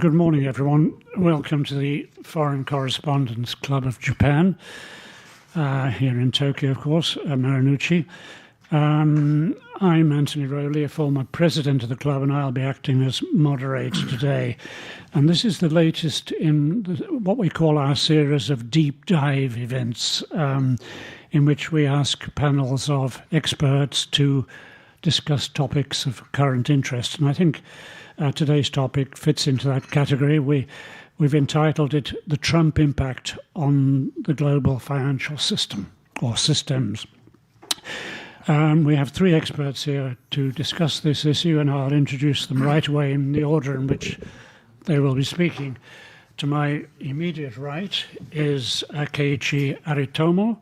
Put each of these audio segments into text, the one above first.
Good morning, everyone. Welcome to the Foreign Correspondents Club of Japan, here in Tokyo, of course, Marunouchi. I'm Anthony Rowley, a former president of the club, and I'll be acting as moderator today. And this is the latest in what we call our series of deep dive events, in which we ask panels of experts to discuss topics of current interest. And I think today's topic fits into that category. We've entitled it The Trump Impact on the Global Financial System, or Systems. We have three experts here to discuss this issue, and I'll introduce them right away in the order in which they will be speaking. To my immediate right is Keiichi Aritomo,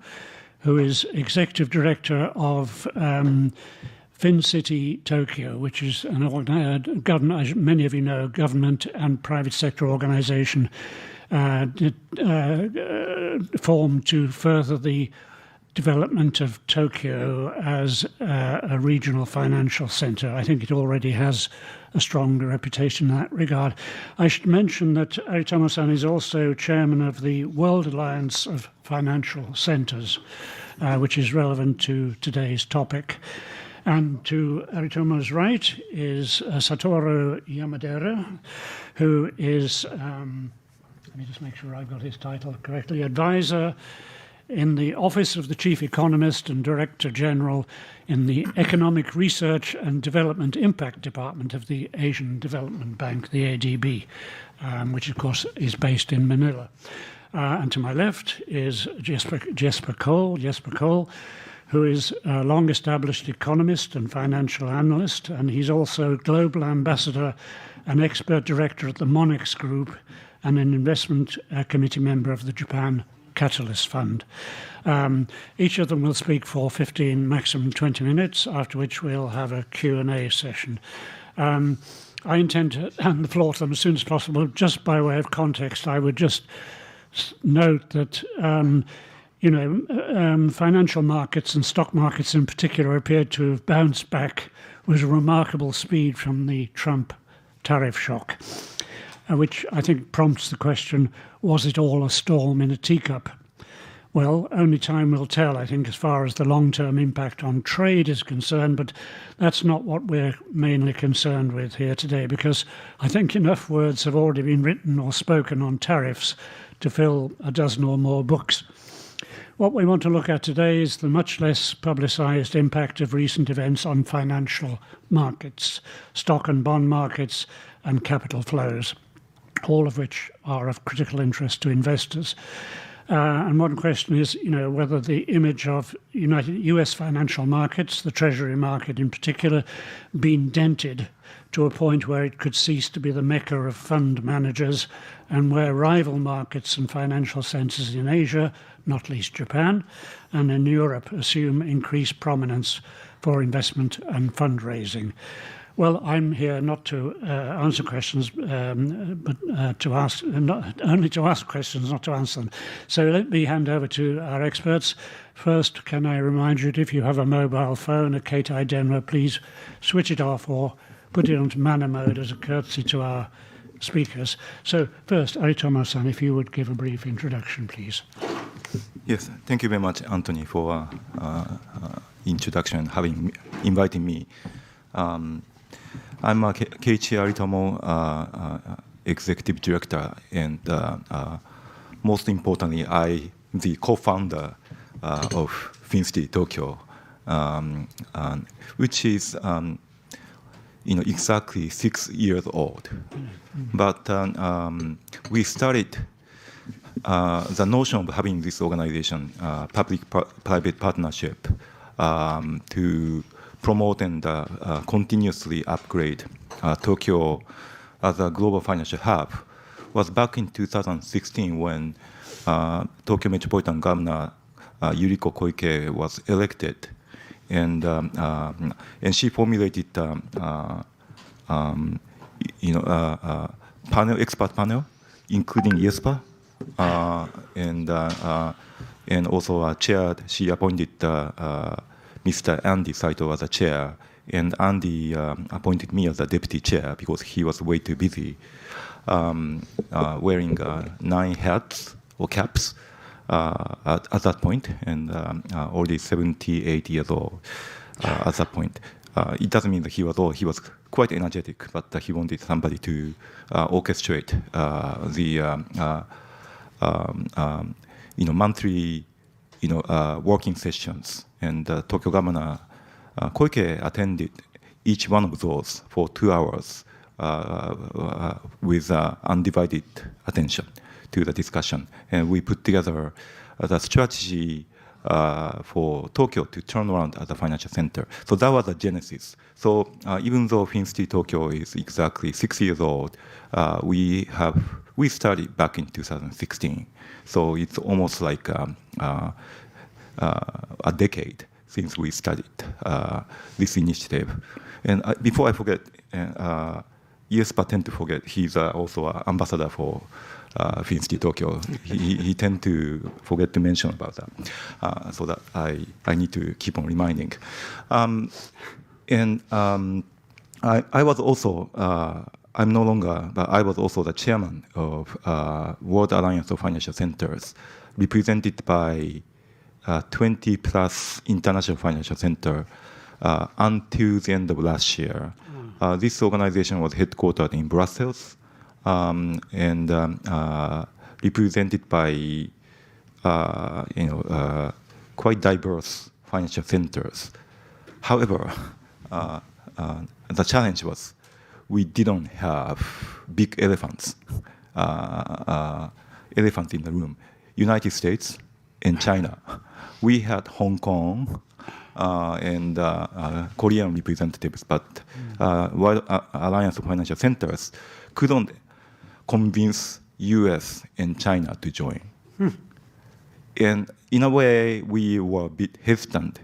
who is Executive Director of FinCity Tokyo, which is an government, as many of you know, government and private sector organization formed to further the development of Tokyo as a regional financial center. I think it already has a strong reputation in that regard. I should mention that Aritomo-san is also chairman of the World Alliance of Financial Centers, which is relevant to today's topic. And to Aritomo's right is Satoru Yamadera, who is, let me just make sure I got his title correctly, advisor in the Office of the Chief Economist and Director General in the Economic Research and Development Impact Department of the Asian Development Bank, the ADB, which of course is based in Manila. And to my left is Jesper Cole, who is a long-established economist and financial analyst, and he's also global ambassador and expert director at the Monex Group and an investment committee member of the Japan Catalyst Fund. Each of them will speak for 15, maximum 20 minutes, after which we'll have a Q&A session. I intend to hand the floor to them as soon as possible. Just by way of context, I would just note that financial markets and stock markets in particular appeared to have bounced back with remarkable speed from the Trump tariff shock, which I think prompts the question, was it all a storm in a teacup? Well, only time will tell, I think, as far as the long-term impact on trade is concerned, but that's not what we're mainly concerned with here today, because I think enough words have already been written or spoken on tariffs to fill a dozen or more books. What we want to look at today is the much less publicized impact of recent events on financial markets, stock and bond markets, and capital flows, all of which are of critical interest to investors. And one question is, whether the image of U.S. financial markets, the Treasury market in particular, been dented to a point where it could cease to be the mecca of fund managers, and where rival markets and financial centers in Asia, not least Japan, and in Europe assume increased prominence for investment and fundraising. Well, I'm here not to answer questions, but only to ask questions, not to answer them. So let me hand over to our experts. First, can I remind you that if you have a mobile phone, a Keitai Denwa, please switch it off or put it onto manner mode as a courtesy to our speakers. So first, Aritomo-san, if you would give a brief introduction, please. Yes, thank you very much, Anthony, for introduction and inviting me. I'm Keiichi Aritomo, Executive Director, and most importantly, I'm the co-founder of FinCity Tokyo, which is exactly 6 years old. But we started the notion of having this organization, public-private partnership, to promote and continuously upgrade Tokyo as a global financial hub was back in 2016 when Tokyo Metropolitan Governor Yuriko Koike was elected, and she formulated expert panel, including YESPA, and also chaired. She appointed Mr. Andy Saito as a chair, and Andy appointed me as a deputy chair because he was way too busy. wearing 9 hats or caps at that point, and already 78 years old at that point. It doesn't mean that he was old. He was quite energetic, but he wanted somebody to orchestrate the monthly working sessions. And Tokyo Governor Koike attended each one of those for 2 hours with undivided attention to the discussion. And we put together the strategy for Tokyo to turn around as a financial center. So that was the genesis. So even though FinCity Tokyo is exactly 6 years old, we started back in 2016. So it's almost like a decade since we started this initiative. And before I forget, yes, but tend to forget, he's also an ambassador for FinCity Tokyo. He tend to forget to mention about that, so that I need to keep on reminding. And I was also, I'm no longer, but I was also the chairman of World Alliance of Financial Centers, represented by 20 plus international financial center until the end of last year. This organization was headquartered in Brussels and represented by quite diverse financial centers. However, the challenge was we didn't have big elephants in the room. United States and China. We had Hong Kong and Korean representatives, but World Alliance of Financial Centers couldn't convince US and China to join. And in a way, we were a bit hesitant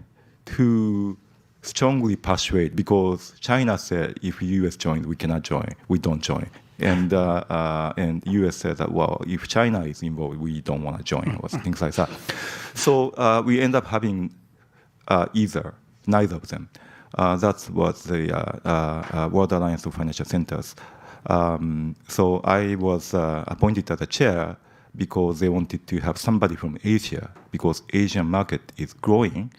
to strongly persuade, because China said if US joins, we cannot join, we don't join. And US said that, well, if China is involved, we don't want to join, or things like that. So we end up having neither of them. That was the World Alliance of Financial Centers. So I was appointed as the chair because they wanted to have somebody from Asia, because Asian market is growing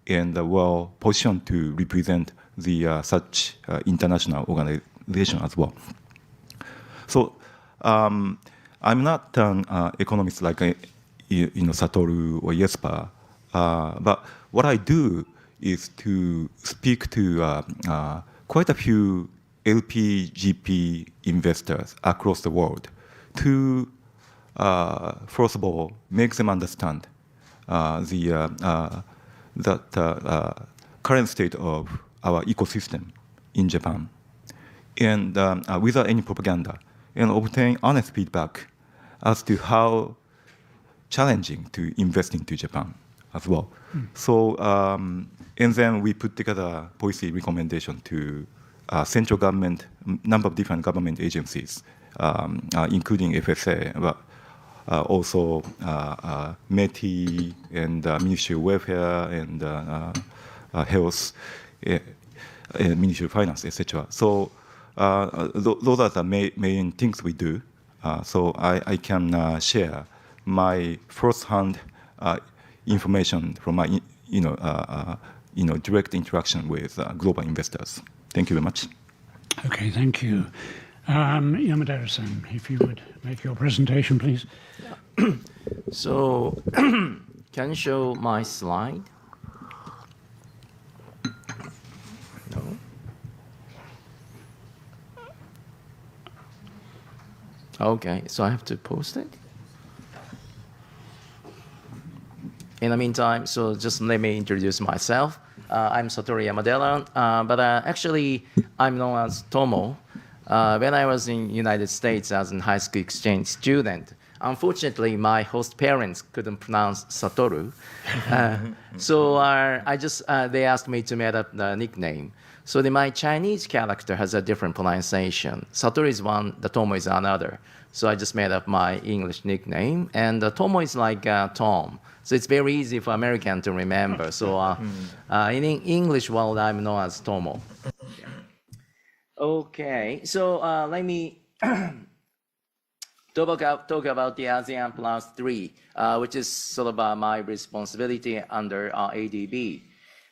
and well positioned to represent the such international organization as well. So I'm not an economist like Satoru or Jesper, but what I do is to speak to quite a few LP, GP investors across the world to, first of all, make them understand the current state of our ecosystem in Japan, and without any propaganda, and obtain honest feedback as to how challenging to invest into Japan as well. So, and then we put together policy recommendation to central government, number of different government agencies, including FSA, but also METI and Ministry of Welfare and Health, Ministry of Finance, etc. So those are the main things we do. So I can share my first-hand information from my direct interaction with global investors. Thank you very much. Okay, thank you. Yamadera-san, if you would make your presentation, please. So, can you show my slide? No. Okay, so I have to post it. In the meantime, so just let me introduce myself. I'm Satoru Yamadera, but actually I'm known as Tomo. When I was in United States as a high school exchange student, unfortunately my host parents couldn't pronounce Satoru, so they asked me to make up the nickname. So my Chinese character has a different pronunciation. Satoru is one, the Tomo is another. So I just made up my English nickname, and Tomo is like Tom. So it's very easy for American to remember. So in English world, I'm known as Tomo. Okay, so let me talk about the ASEAN Plus 3, which is sort of my responsibility under ADB.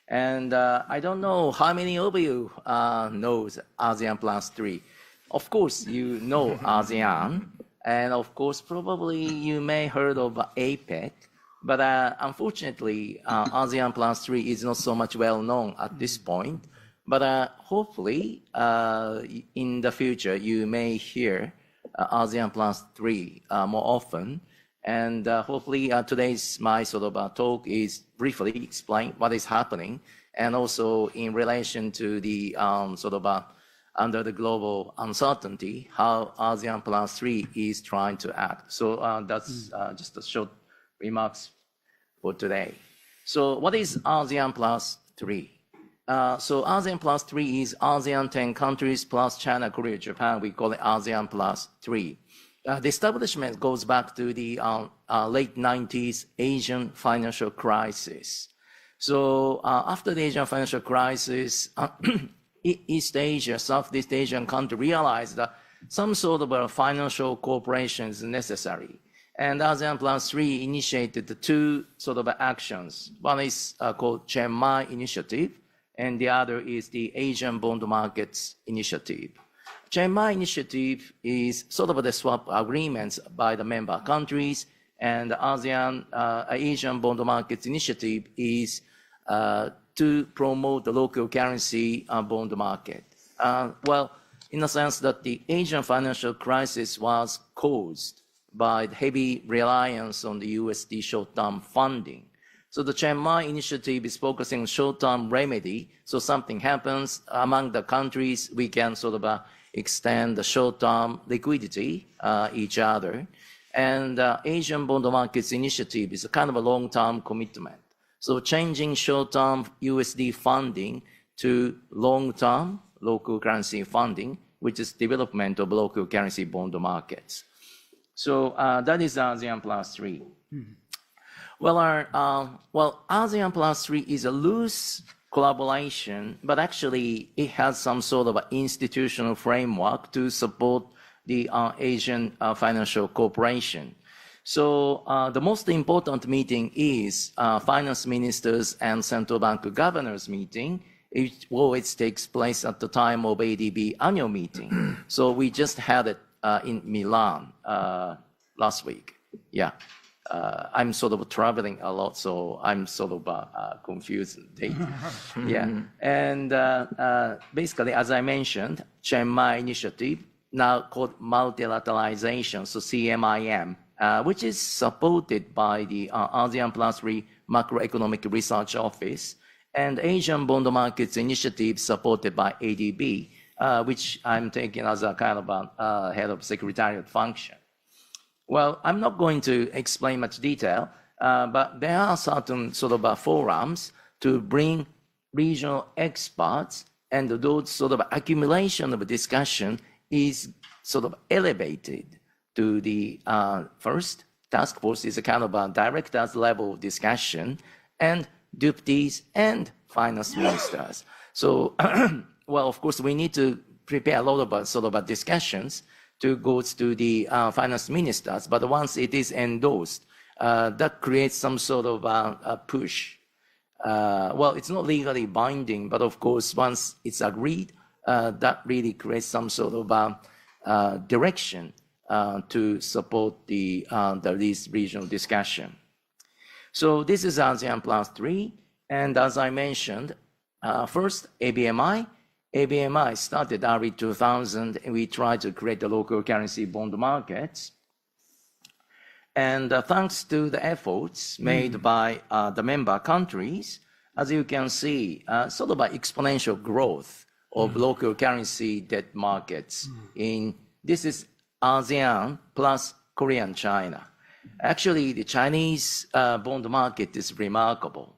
And I don't know how many of you knows ASEAN Plus 3. Of course, you know ASEAN, and of course, probably you may heard of APEC, but unfortunately, ASEAN Plus 3 is not so much well known at this point. But hopefully, in the future, you may hear ASEAN Plus 3 more often. And hopefully today's my sort of talk is briefly explain what is happening, and also in relation to the sort of under the global uncertainty, how ASEAN Plus 3 is trying to act. So that's just a short remarks for today. So what is ASEAN Plus 3? So ASEAN Plus 3 is ASEAN 10 countries plus China, Korea, Japan. We call it ASEAN Plus 3. The establishment goes back to the late 90s Asian financial crisis. So after the Asian financial crisis, East Asia, Southeast Asian country realized that some sort of a financial cooperation is necessary. And ASEAN Plus 3 initiated the two sort of actions. One is called Chiang Mai Initiative, and the other is the Asian Bond Markets Initiative. Chiang Mai Initiative is sort of the swap agreements by the member countries, and the ASEAN Asian Bond Markets Initiative is to promote the local currency bond market. Well, in the sense that the Asian financial crisis was caused by the heavy reliance on the USD short-term funding. So the Chiang Mai Initiative is focusing on short-term remedy. So something happens among the countries, we can sort of extend the short-term liquidity each other. And Asian Bond Markets Initiative is a kind of a long-term commitment. So changing short-term USD funding to long-term local currency funding, which is development of local currency bond markets. So that is ASEAN Plus 3. Mm-hmm. Well, ASEAN Plus 3 is a loose collaboration, but actually it has some sort of institutional framework to support the Asian financial cooperation. So the most important meeting is finance ministers and central bank governors meeting. It always takes place at the time of ADB annual meeting. So we just had it in Milan last week. Yeah. I'm sort of traveling a lot, so I'm sort of confused. Yeah, and basically, as I mentioned, Chiang Mai Initiative, now called multilateralization, so CMIM, which is supported by the ASEAN Plus 3 Macroeconomic Research Office, and Asian Bond Markets Initiative supported by ADB, which I'm taking as a kind of a head of secretariat function. Well, I'm not going to explain much detail, but there are certain sort of forums to bring regional experts, and those sort of accumulation of discussion is sort of elevated to the first task force is a kind of a directors level discussion, and deputies and finance ministers. So, well, of course, we need to prepare a lot of sort of discussions to go to the finance ministers, but once it is endorsed, that creates some sort of a push. Well, it's not legally binding, but of course, once it's agreed, that really creates some sort of direction to support this regional discussion. So this is ASEAN Plus 3, and as I mentioned, first ABMI. ABMI started early 2000, and we tried to create the local currency bond markets. And thanks to the efforts made by the member countries, as you can see, sort of an exponential growth of local currency debt markets. This is ASEAN plus Korea and China. Actually, the Chinese bond market is remarkable.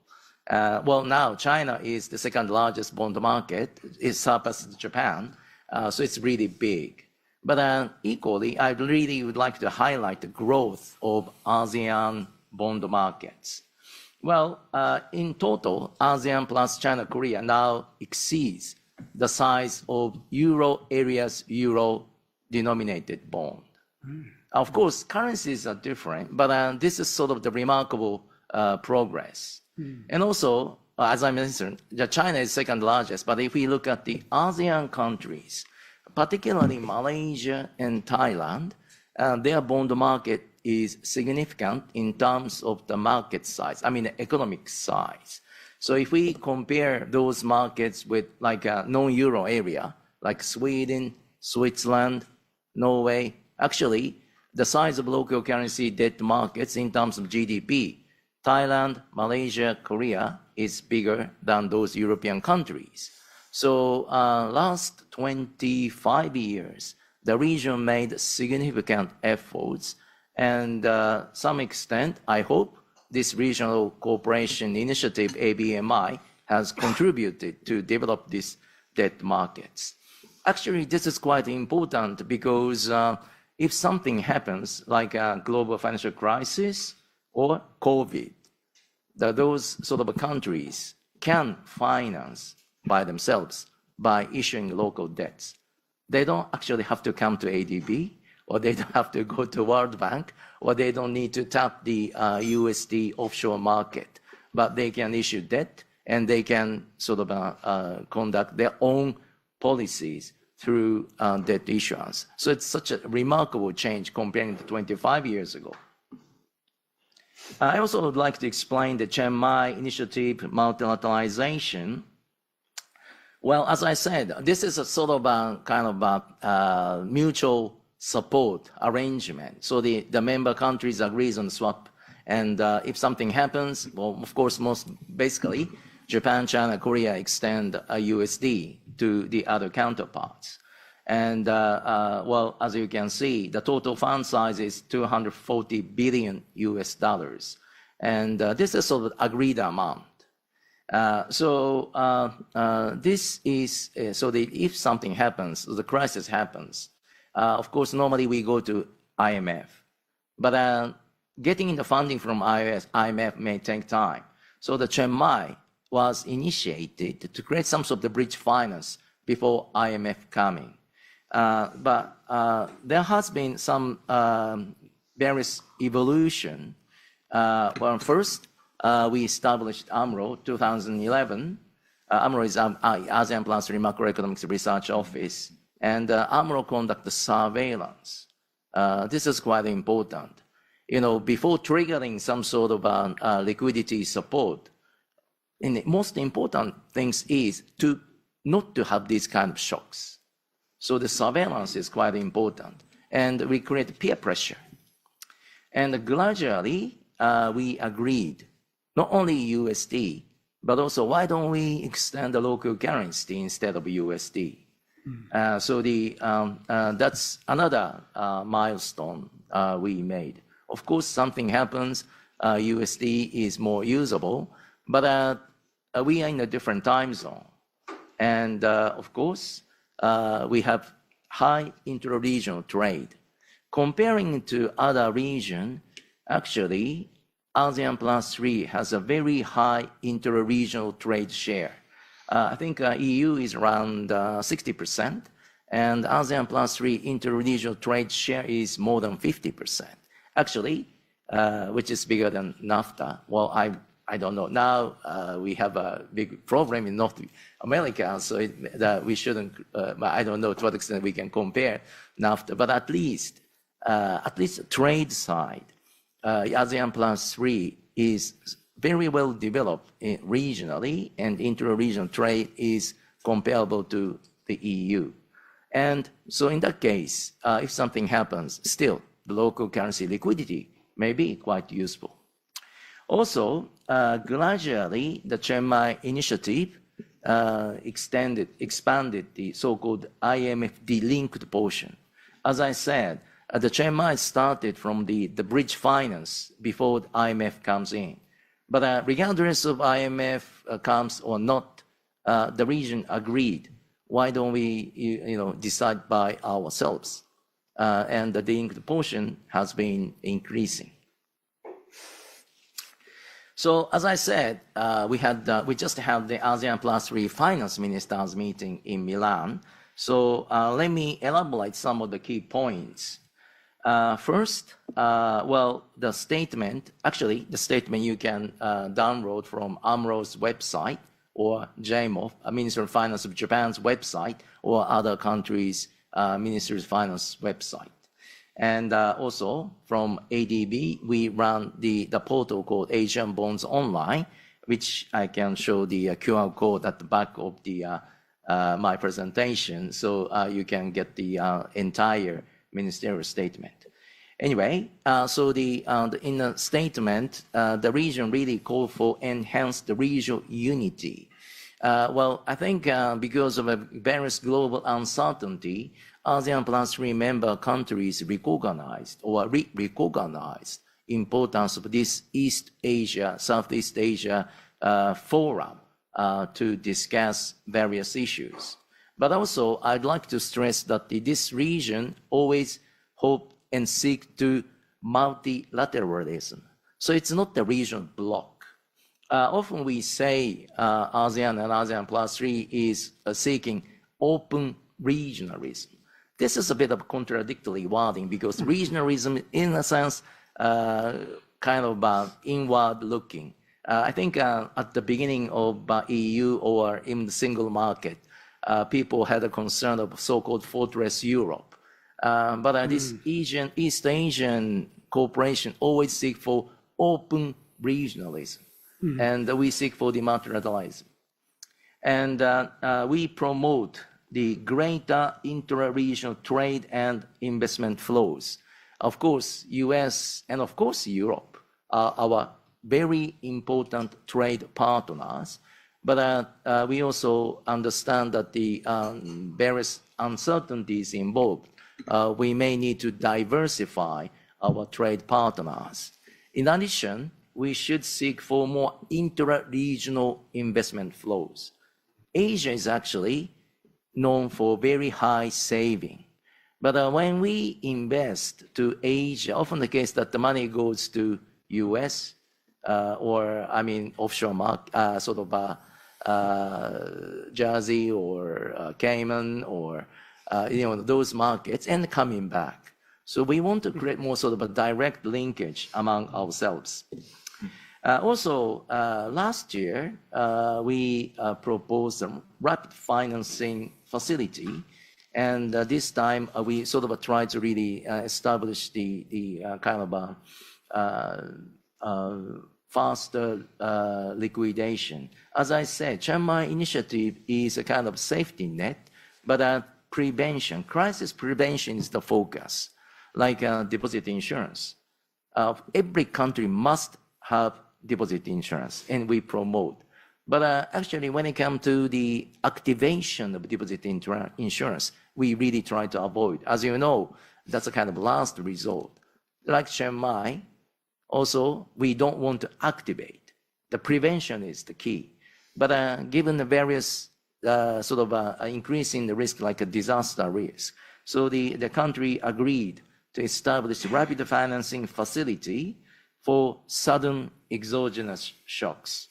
Well, now China is the second largest bond market. It surpasses Japan, so it's really big. But equally, I really would like to highlight the growth of ASEAN bond markets. Well, in total, ASEAN plus China, Korea now exceeds the size of Euro area's Euro-denominated bond. Of course, currencies are different, but this is sort of the remarkable progress. And also, as I mentioned, China is second largest, but if we look at the ASEAN countries, particularly Malaysia and Thailand, their bond market is significant in terms of the market size, I mean the economic size. So if we compare those markets with like a non-euro area, like Sweden, Switzerland, Norway, actually the size of local currency debt markets in terms of GDP, Thailand, Malaysia, Korea is bigger than those European countries. So last 25 years, the region made significant efforts, and some extent, I hope, this regional cooperation initiative, ABMI, has contributed to develop these debt markets. Actually, this is quite important because if something happens, like a global financial crisis or COVID, those sort of countries can finance by themselves by issuing local debts. They don't actually have to come to ADB, or they don't have to go to World Bank, or they don't need to tap the USD offshore market, but they can issue debt and they can sort of conduct their own policies through debt issuance. So it's such a remarkable change comparing to 25 years ago. I also would like to explain the Chiang Mai initiative multilateralization. Well, as I said, this is a sort of a kind of a mutual support arrangement. So the member countries agrees on swap, and if something happens, well, of course, most basically, Japan, China, Korea extend a USD to the other counterparts. And well, as you can see, the total fund size is $240 billion US dollars. And this is sort of agreed amount. This is, if something happens, the crisis happens, of course, normally we go to IMF. But getting the funding from IMF may take time. So the Chiang Mai was initiated to create some sort of bridge finance before IMF coming. But there has been some various evolution. Well, first, we established AMRO 2011. AMRO is ASEAN Plus 3 Macroeconomics Research Office, and AMRO conduct the surveillance. This is quite important. You know, before triggering some sort of liquidity support, and the most important things is to not to have these kind of shocks. So the surveillance is quite important, and we create peer pressure. And gradually, we agreed, not only USD, but also why don't we extend the local currency instead of USD? So that's another milestone we made. Of course, something happens, USD is more usable, but we are in a different time zone. And of course, we have high inter-regional trade. Comparing to other regions, actually, ASEAN Plus 3 has a very high inter-regional trade share. I think EU is around 60%, and ASEAN Plus 3 inter-regional trade share is more than 50%. Actually, which is bigger than NAFTA. Well, I don't know. Now we have a big problem in North America, so we shouldn't, I don't know to what extent we can compare NAFTA, but at least trade side, ASEAN Plus 3 is very well developed regionally, and inter-regional trade is comparable to the EU. And so in that case, if something happens, still the local currency liquidity may be quite useful. Also, gradually, the Chiang Mai initiative expanded the so-called IMF-linked portion. As I said, the Chiang Mai started from the bridge finance before the IMF comes in. But regardless of IMF comes or not, the region agreed, why don't we decide by ourselves? And the linked portion has been increasing. So as I said, we just had the ASEAN Plus 3 finance ministers meeting in Milan. So let me elaborate some of the key points. First, well, the statement you can download from AMRO's website or JMOF, Ministry of Finance of Japan's website, or other countries' Ministry of Finance website. And also from ADB, we run the portal called Asian Bonds Online, which I can show the QR code at the back of the my presentation, so you can get the entire ministerial statement. Anyway, so in the statement, the region really called for enhanced regional unity. Well, I think because of various global uncertainty, ASEAN Plus 3 member countries recognized or re-recognized importance of this East Asia, Southeast Asia forum to discuss various issues. But also, I'd like to stress that this region always hope and seek to multilateralism. So it's not the regional bloc. Often we say ASEAN and ASEAN Plus 3 is seeking open regionalism. This is a bit of contradictory wording because regionalism, in a sense, kind of inward looking. I think at the beginning of EU or in the single market, people had a concern of so-called fortress Europe. But this East Asian cooperation always seek for open regionalism, and we seek for the multilateralism. And we promote the greater intra-regional trade and investment flows. Of course, US and of course Europe are our very important trade partners, but we also understand that the various uncertainties involved, we may need to diversify our trade partners. In addition, we should seek for more intra-regional investment flows. Asia is actually known for very high saving. But when we invest to Asia, often the case that the money goes to US or, I mean, offshore market, sort of Jersey or Cayman or, you know, those markets and coming back. So we want to create more sort of a direct linkage among ourselves. Also, last year, we proposed a rapid financing facility. And this time, we sort of tried to really establish the kind of faster liquidation. As I said, Chiang Mai initiative is a kind of safety net, but prevention, crisis prevention is the focus, like deposit insurance. Every country must have deposit insurance, and we promote. But actually, when it comes to the activation of deposit insurance, we really try to avoid. As you know, that's a kind of last resort. Like Chiang Mai, also, we don't want to activate. The prevention is the key. But given the various sort of increasing the risk, like a disaster risk, so the country agreed to establish a rapid financing facility for sudden exogenous shocks.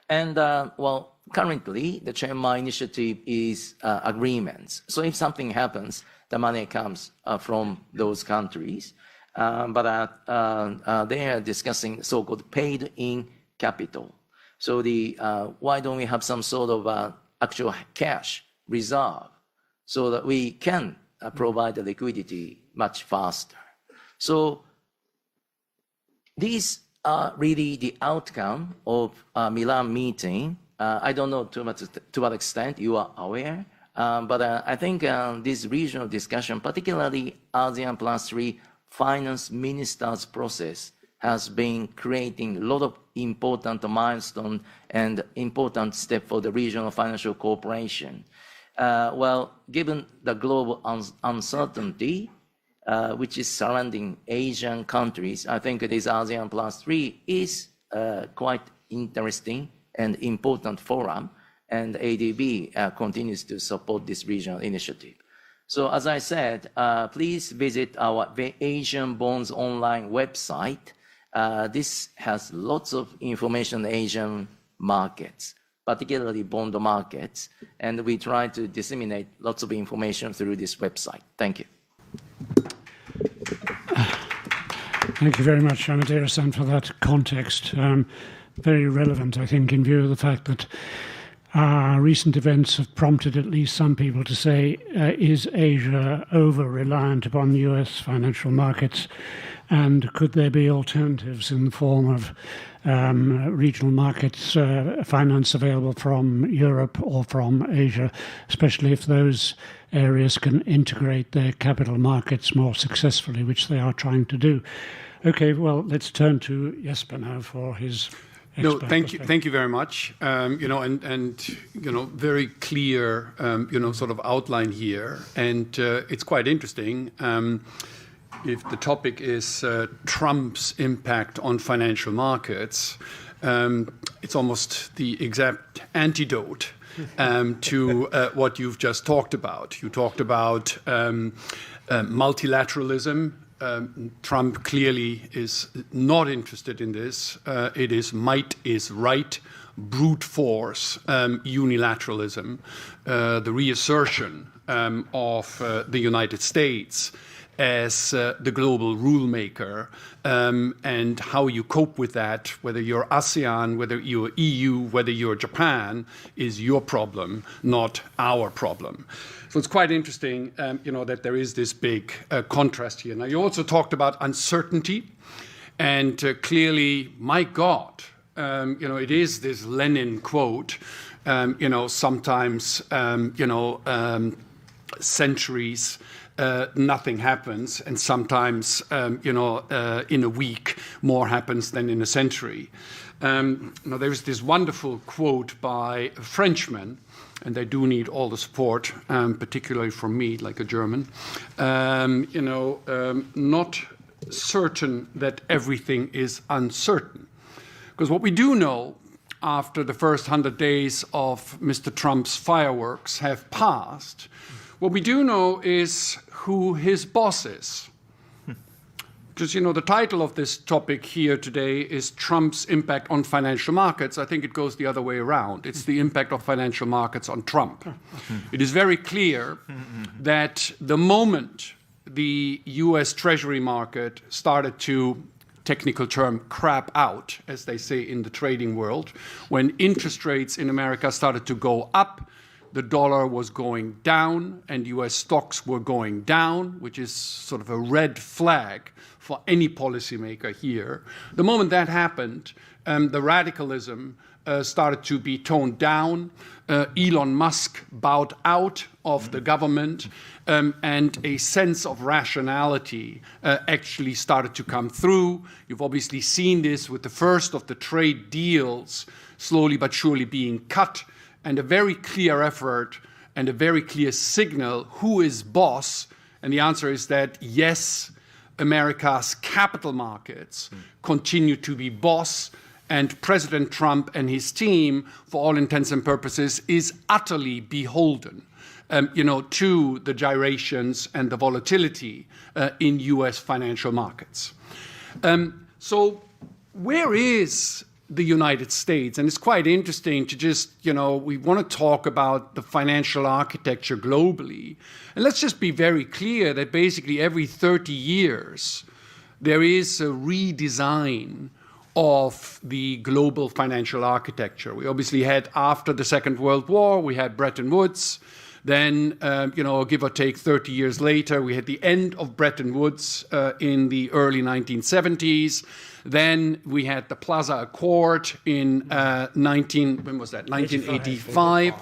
And well, currently, the Chiang Mai initiative is agreements. So if something happens, the money comes from those countries. But they are discussing so-called paid-in capital. So why don't we have some sort of actual cash reserve so that we can provide the liquidity much faster? So these are really the outcome of Milan meeting. I don't know to what extent you are aware, but I think this regional discussion, particularly ASEAN Plus 3 finance ministers process, has been creating a lot of important milestones and important step for the regional financial cooperation. Well, given the global uncertainty, which is surrounding Asian countries, I think this ASEAN Plus 3 is quite interesting and important forum, and ADB continues to support this regional initiative. So as I said, please visit our Asian Bonds Online website. This has lots of information on Asian markets, particularly bond markets, and we try to disseminate lots of information through this website. Thank you. Thank you very much, Amadeo-san, for that context. Very relevant, I think, in view of the fact that recent events have prompted at least some people to say, is Asia over-reliant upon the US financial markets? And could there be alternatives in the form of regional markets, finance available from Europe or from Asia, especially if those areas can integrate their capital markets more successfully, which they are trying to do? Okay, well, let's turn to Jesper now for his No, thank you very much. Very clear, sort of outline here, and it's quite interesting. If the topic is Trump's impact on financial markets, it's almost the exact antidote to what you've just talked about. You talked about multilateralism. Trump clearly is not interested in this. It is might is right, brute force, unilateralism, the reassertion of the United States as the global rule maker, and how you cope with that, whether you're ASEAN, whether you're EU, whether you're Japan, is your problem, not our problem. So it's quite interesting, that there is this big contrast here. Now, you also talked about uncertainty, and clearly, my God, it is this Lenin quote, sometimes, centuries, nothing happens, and sometimes, in a week, more happens than in a century. Now, there's this wonderful quote by a Frenchman, and they do need all the support, particularly from me, like a German, not certain that everything is uncertain. Because what we do know after the first 100 days of Mr. Trump's fireworks have passed, what we do know is who his boss is. Because, the title of this topic here today is Trump's impact on financial markets. I think it goes the other way around. It's the impact of financial markets on Trump. It is very clear that the moment the US Treasury market started to, technical term, crap out, as they say in the trading world, when interest rates in America started to go up, the dollar was going down and US stocks were going down, which is sort of a red flag for any policymaker here. The moment that happened, the radicalism started to be toned down. Elon Musk bowed out of the government, and a sense of rationality actually started to come through. You've obviously seen this with the first of the trade deals slowly but surely being cut, and a very clear effort and a very clear signal who is boss. And the answer is that, yes, America's capital markets continue to be boss, and President Trump and his team, for all intents and purposes, is utterly beholden to the gyrations and the volatility in US financial markets. So where is the United States? And it's quite interesting to just, we want to talk about the financial architecture globally. And let's just be very clear that basically every 30 years, there is a redesign of the global financial architecture. We obviously had, after the Second World War, we had Bretton Woods. Then, give or take 30 years later, we had the end of Bretton Woods in the early 1970s. Then we had the Plaza Accord in 1985.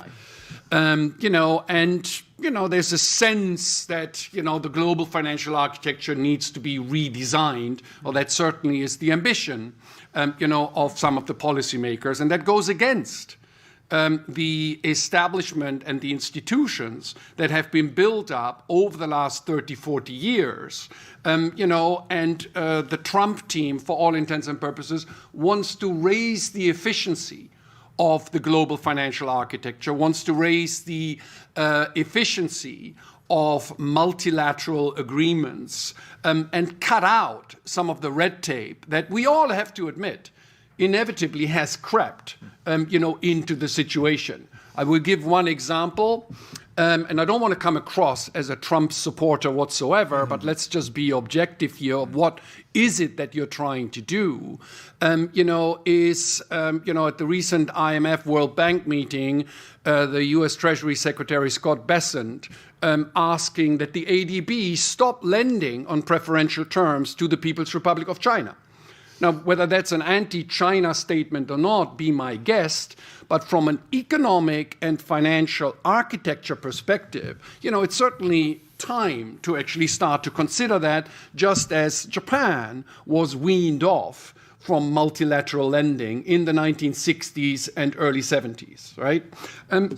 There's a sense that, the global financial architecture needs to be redesigned. Well, that certainly is the ambition, of some of the policymakers. And that goes against the establishment and the institutions that have been built up over the last 30, 40 years. The Trump team, for all intents and purposes, wants to raise the efficiency of the global financial architecture, wants to raise the efficiency of multilateral agreements, and cut out some of the red tape that we all have to admit inevitably has crept into the situation. I will give one example. and I don't want to come across as a Trump supporter whatsoever, but let's just be objective here. What is it that you're trying to do? At the recent IMF World Bank meeting, the US Treasury Secretary Scott Bessent asking that the ADB stop lending on preferential terms to the People's Republic of China. Now, whether that's an anti-China statement or not, be my guest, but from an economic and financial architecture perspective, it's certainly time to actually start to consider that, just as Japan was weaned off from multilateral lending in the 1960s and early 70s, right?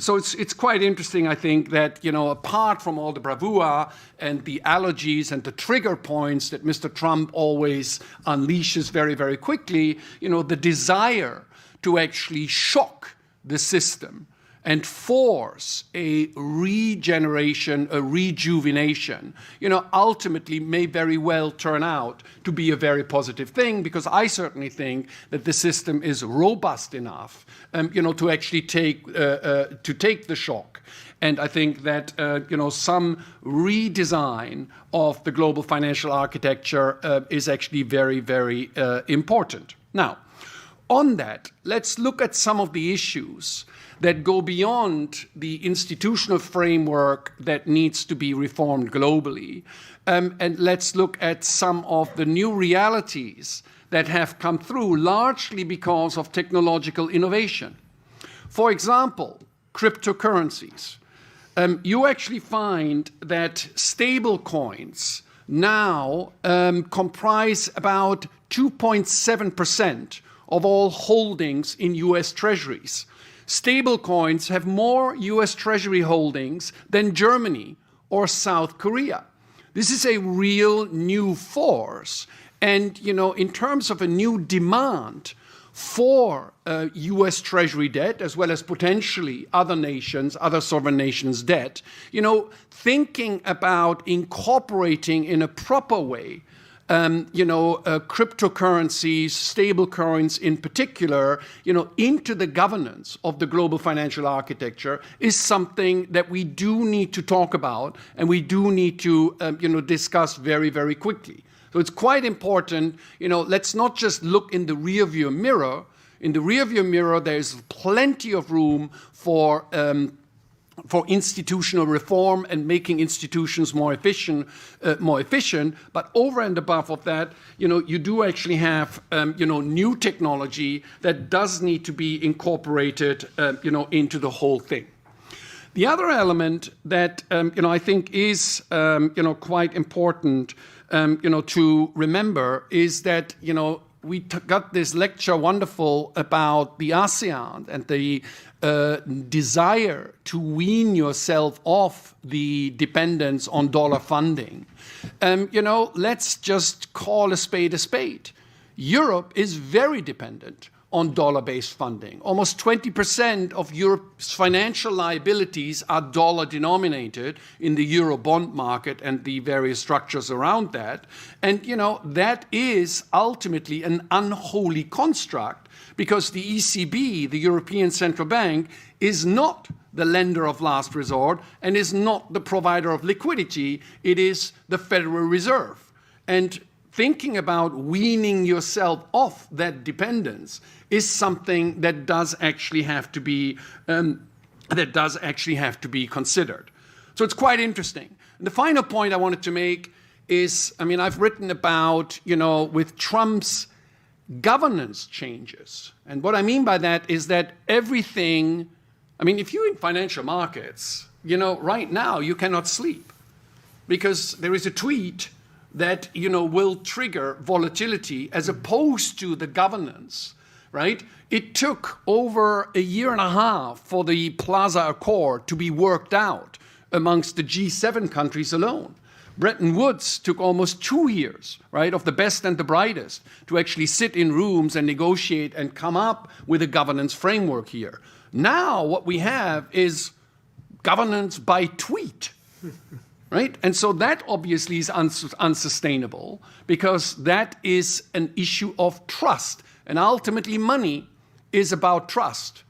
So it's quite interesting, I think, that, apart from all the bravura and the allergies and the trigger points that Mr. Trump always unleashes very, very quickly, the desire to actually shock the system and force a regeneration, a rejuvenation, ultimately may very well turn out to be a very positive thing, because I certainly think that the system is robust enough, to actually take the shock. And I think that, some redesign of the global financial architecture is actually very, very important. Now, on that, let's look at some of the issues that go beyond the institutional framework that needs to be reformed globally. And let's look at some of the new realities that have come through, largely because of technological innovation. For example, cryptocurrencies. You actually find that stable coins now comprise about 2.7% of all holdings in US Treasuries. Stablecoins have more US Treasury holdings than Germany or South Korea. This is a real new force. And, in terms of a new demand for US Treasury debt, as well as potentially other nations, other sovereign nations' debt, thinking about incorporating in a proper way cryptocurrencies, stable coins in particular, into the governance of the global financial architecture is something that we do need to talk about, and we do need to, discuss very, very quickly. So it's quite important, let's not just look in the rearview mirror. In the rearview mirror, there's plenty of room for institutional reform and making institutions more efficient. But over and above of that, you do actually have, new technology that does need to be incorporated, into the whole thing. The other element that, I think is, quite important, to remember is that, we got this lecture wonderful about the ASEAN and the desire to wean yourself off the dependence on dollar funding. Let's just call a spade a spade. Europe is very dependent on dollar-based funding. Almost 20% of Europe's financial liabilities are dollar-denominated in the euro bond market and the various structures around that. And, that is ultimately an unholy construct, because the ECB, the European Central Bank, is not the lender of last resort and is not the provider of liquidity. It is the Federal Reserve. And thinking about weaning yourself off that dependence is something that does actually have to be considered. So it's quite interesting. And the final point I wanted to make is, I've written about, with Trump's governance changes. And what I mean by that is that everything, if you're in financial markets, right now you cannot sleep, because there is a tweet that, will trigger volatility as opposed to the governance, right? It took over a year and a half for the Plaza Accord to be worked out amongst the G7 countries alone. Bretton Woods took almost 2 years, right, of the best and the brightest to actually sit in rooms and negotiate and come up with a governance framework here. Now what we have is governance by tweet. Right? And so that obviously is unsustainable, because that is an issue of trust. And ultimately, money is about trust.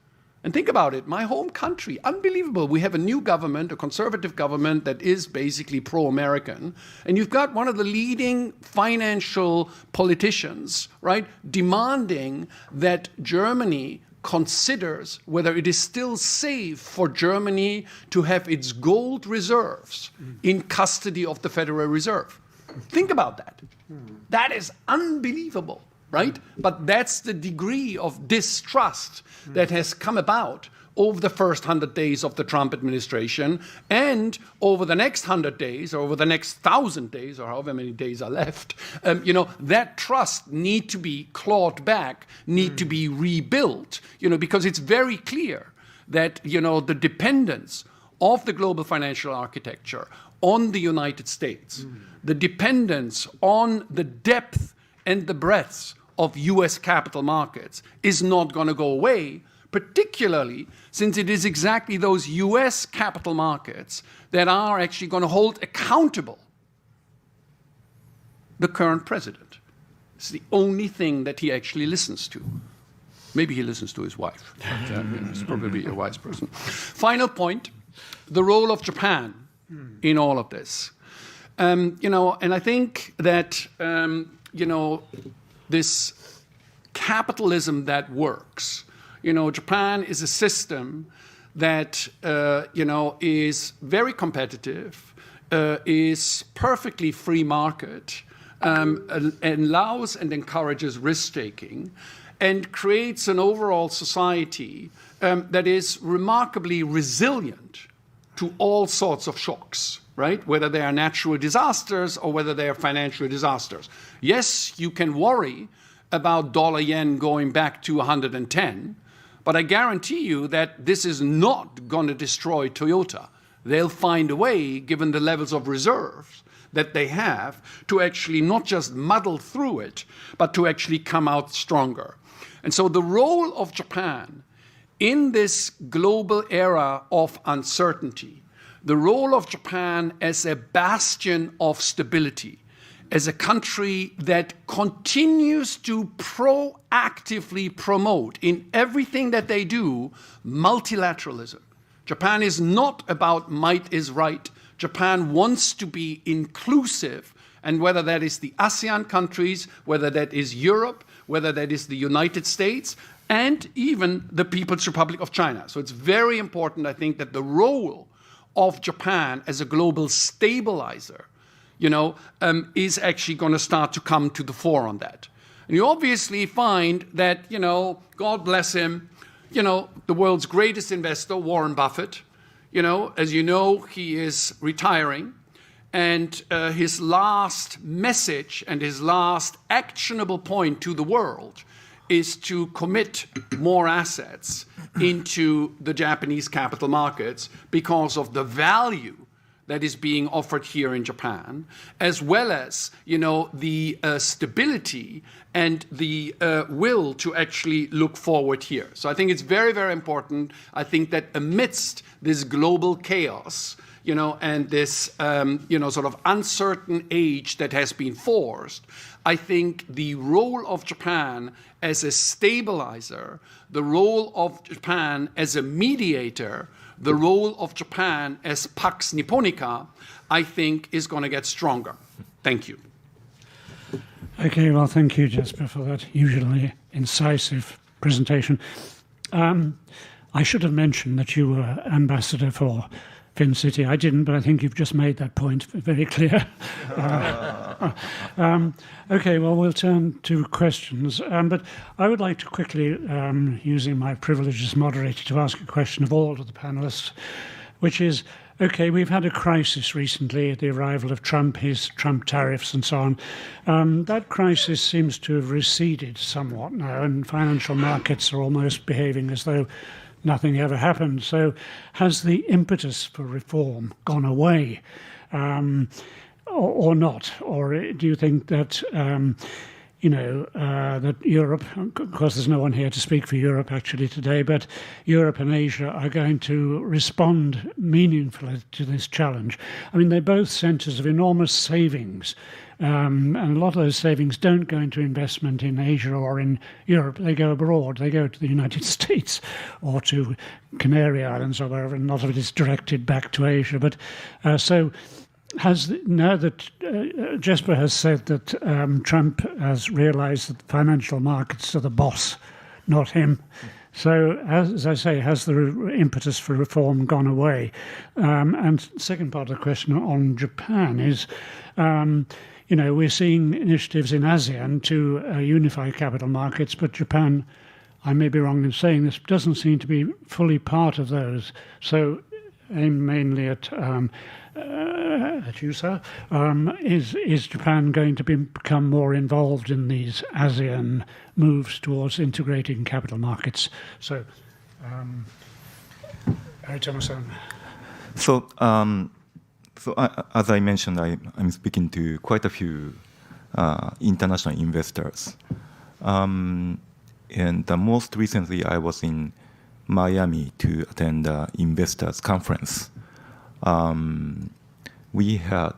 And think about it, my home country, unbelievable. We have a new government, a conservative government that is basically pro-American. And you've got one of the leading financial politicians, right, demanding that Germany considers whether it is still safe for Germany to have its gold reserves in custody of the Federal Reserve. Think about that. That is unbelievable, right? But that's the degree of distrust that has come about over the first 100 days of the Trump administration, and over the next 100 days, or over the next 1,000 days, or however many days are left, that trust need to be clawed back, need to be rebuilt, because it's very clear that, the dependence of the global financial architecture on the United States, the dependence on the depth and the breadth of US capital markets is not going to go away, particularly since it is exactly those US capital markets that are actually going to hold accountable the current president. It's the only thing that he actually listens to. Maybe he listens to his wife. He's probably a wise person. Final point, the role of Japan in all of this. And I think that, this capitalism that works, Japan is a system that, is very competitive, is perfectly free market, allows and encourages risk-taking, and creates an overall society that is remarkably resilient to all sorts of shocks, right? Whether they are natural disasters or whether they are financial disasters. Yes, you can worry about dollar-yen going back to 110, but I guarantee you that this is not going to destroy Toyota. They'll find a way, given the levels of reserves that they have, to actually not just muddle through it, but to actually come out stronger. And so the role of Japan in this global era of uncertainty, the role of Japan as a bastion of stability, as a country that continues to proactively promote in everything that they do multilateralism. Japan is not about might is right. Japan wants to be inclusive, and whether that is the ASEAN countries, whether that is Europe, whether that is the United States, and even the People's Republic of China. So it's very important, I think, that the role of Japan as a global stabilizer, is actually going to start to come to the fore on that. And you obviously find that, God bless him, the world's greatest investor, Warren Buffett, as you know, he is retiring. And his last message and his last actionable point to the world is to commit more assets into the Japanese capital markets because of the value that is being offered here in Japan, as well as, the stability and the will to actually look forward here. So I think it's very, very important. I think that amidst this global chaos, and this, sort of uncertain age that has been forced, I think the role of Japan as a stabilizer, the role of Japan as a mediator, the role of Japan as Pax Nipponica, I think is going to get stronger. Thank you. Okay, well, thank you, Jesper, for that usually incisive presentation. I should have mentioned that you were ambassador for FinCity. I didn't, but I think you've just made that point very clear. Okay, well, we'll turn to questions. But I would like to quickly, using my privilege as moderator, to ask a question of all of the panelists, which is, okay, we've had a crisis recently at the arrival of Trump, his Trump tariffs and so on. That crisis seems to have receded somewhat now, and financial markets are almost behaving as though nothing ever happened. So has the impetus for reform gone away or not? Or do you think that, that Europe, of course there's no one here to speak for Europe actually today, but Europe and Asia are going to respond meaningfully to this challenge. I mean, they're both centres of enormous savings. And a lot of those savings don't go into investment in Asia or in Europe. They go abroad. They go to the United States or to Canary Islands or wherever, and a lot of it is directed back to Asia. But now that Jesper has said that Trump has realized that the financial markets are the boss, not him. So, as I say, has the impetus for reform gone away? And second part of the question on Japan is, we're seeing initiatives in ASEAN to unify capital markets, but Japan, I may be wrong in saying this, doesn't seem to be fully part of those. So, aimed mainly at you, sir, is Japan going to become more involved in these ASEAN moves towards integrating capital markets? So, Haritomo-san. So, as I mentioned, I'm speaking to quite a few international investors. And most recently, I was in Miami to attend the investors conference. We had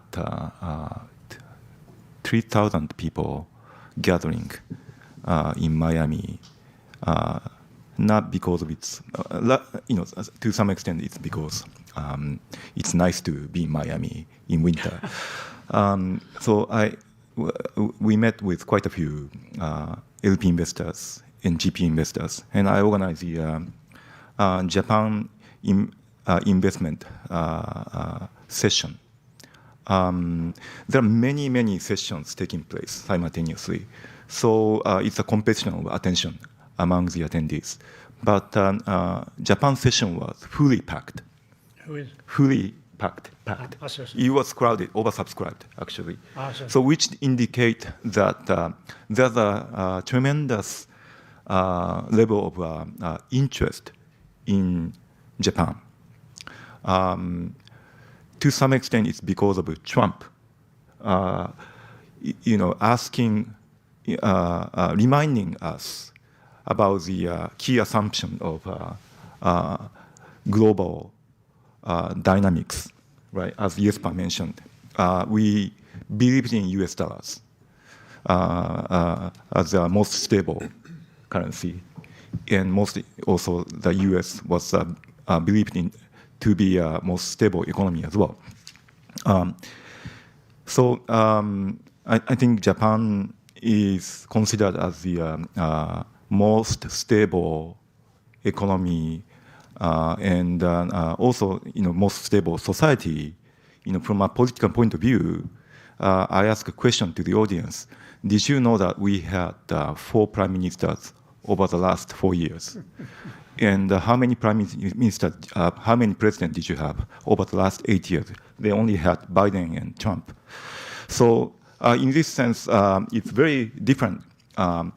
3,000 people gathering in Miami. Not because of its, to some extent, it's because it's nice to be in Miami in winter. So we met with quite a few LP investors and GP investors, and I organized the Japan investment session. There are many sessions taking place simultaneously. So it's a competition of attention among the attendees. But Japan session was fully packed. Who is? Fully packed. It was crowded, oversubscribed, actually. So which indicate that there's a tremendous level of interest in Japan. To some extent, it's because of Trump, asking, reminding us about the key assumption of global dynamics, right? As Jesper mentioned, we believed in US dollars as the most stable currency, and mostly also the US was believed in to be a most stable economy as well. So I think Japan is considered as the most stable economy and also most stable society. From a political point of view, I ask a question to the audience. Did you know that we had 4 prime ministers over the last 4 years? And how many prime ministers, how many presidents did you have over the last 8 years? They only had Biden and Trump. So in this sense, it's very different. And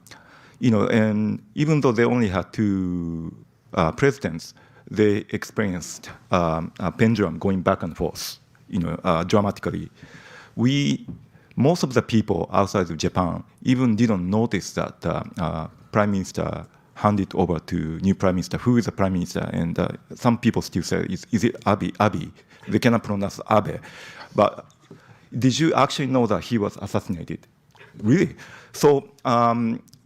even though they only had 2 presidents, they experienced a pendulum going back and forth, dramatically. Most of the people outside of Japan even didn't notice that prime minister handed over to new prime minister, who is the prime minister, and some people still say, is it Abe? They cannot pronounce Abe. But did you actually know that he was assassinated? Really? So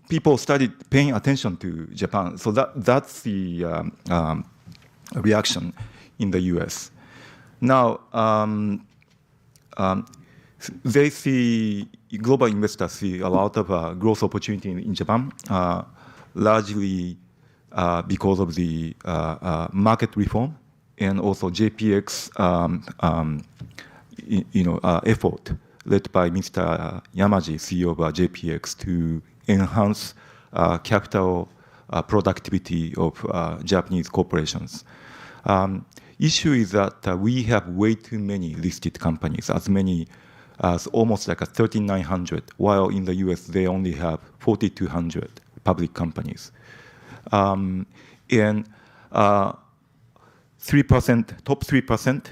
people started paying attention to Japan. So that's the reaction in the US. Now, they see, global investors see a lot of growth opportunity in Japan, largely because of the market reform and also JPX effort led by Mr. Yamaji, CEO of JPX, to enhance capital productivity of Japanese corporations. Issue is that we have way too many listed companies, as many as almost like 1,300, while in the US they only have 4,200 public companies. And 3%, top 3%,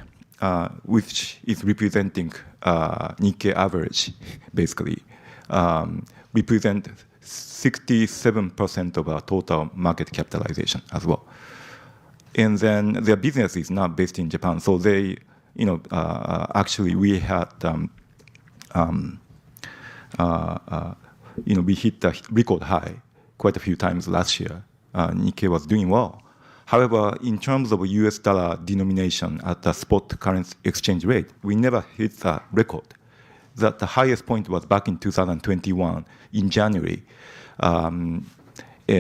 which is representing Nikkei average, basically, represent 67% of our total market capitalization as well. And then their business is not based in Japan, so they, actually we had, we hit the record high quite a few times last year. Nikkei was doing well. However, in terms of US dollar denomination at the spot currency exchange rate, we never hit the record. The highest point was back in 2021 in January, when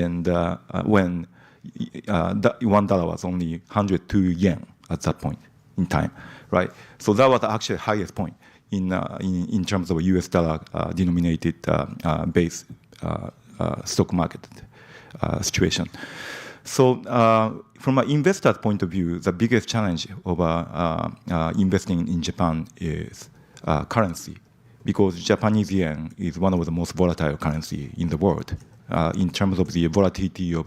the $1 was only 102 yen at that point in time, right? So that was the actually highest point in terms of US dollar denominated base stock market situation. So from an investor's point of view, the biggest challenge of investing in Japan is currency, because Japanese yen is one of the most volatile currency in the world in terms of the volatility of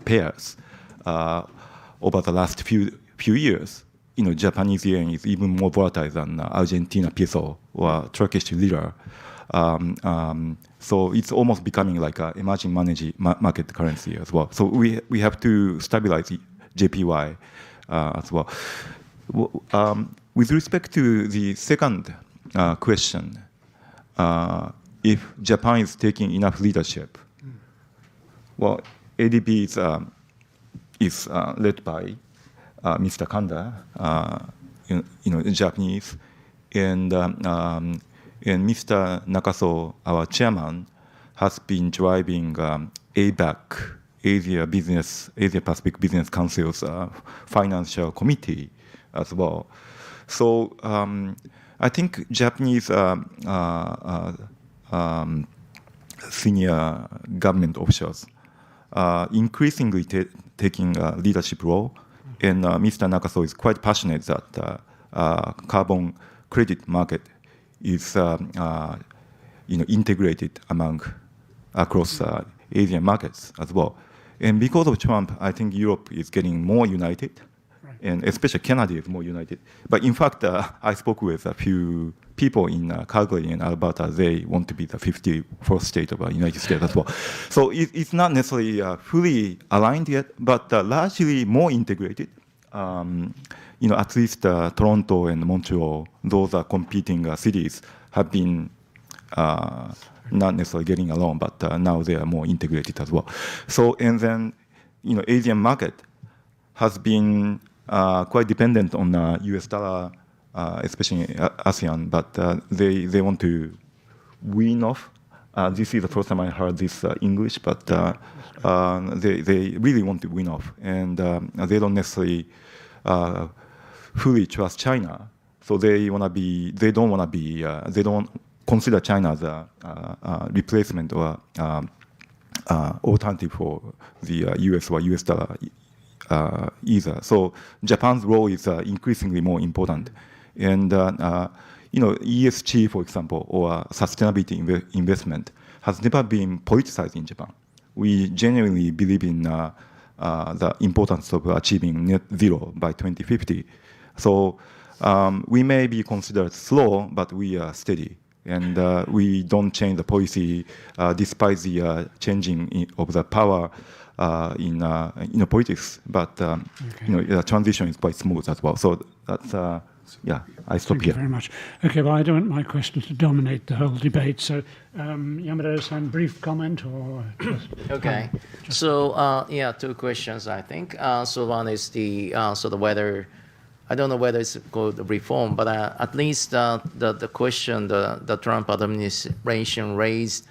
pairs over the last few years. Japanese yen is even more volatile than Argentina peso or Turkish lira. So it's almost becoming like an emerging market currency as well. So we have to stabilize JPY as well. With respect to the second question, if Japan is taking enough leadership, well, ADB is led by Mr. Kanda, Japanese, and Mr. Nakaso, our chairman, has been driving APAC, Asia Pacific Business Council's financial committee as well. So I think Japanese senior government officials are increasingly taking a leadership role, and Mr. Nakaso is quite passionate that carbon credit market is integrated across Asian markets as well. And because of Trump, I think Europe is getting more united, and especially Canada is more united. But in fact, I spoke with a few people in Calgary and Alberta. They want to be the 54th state of the United States as well. So it's not necessarily fully aligned yet, but largely more integrated. At least Toronto and Montreal, those are competing cities, have been not necessarily getting along, but now they are more integrated as well. So, and then, Asian market has been quite dependent on US dollar, especially ASEAN, but they want to wean off. This is the first time I heard this English, but they really want to wean off, and they don't necessarily fully trust China. So they don't consider China as a replacement or alternative for the US or US dollar either. So Japan's role is increasingly more important. And ESG, for example, or sustainability investment has never been politicized in Japan. We genuinely believe in the importance of achieving net zero by 2050. So we may be considered slow, but we are steady. And we don't change the policy despite the changing of the power in politics. But the transition is quite smooth as well. So that's I stop here. Thank you very much. Okay, well, I don't want my question to dominate the whole debate. So Yamada-san, brief comment or just... Okay. So, two questions, I think. So one is the whether, I don't know whether it's called reform, but at least the question the Trump administration raised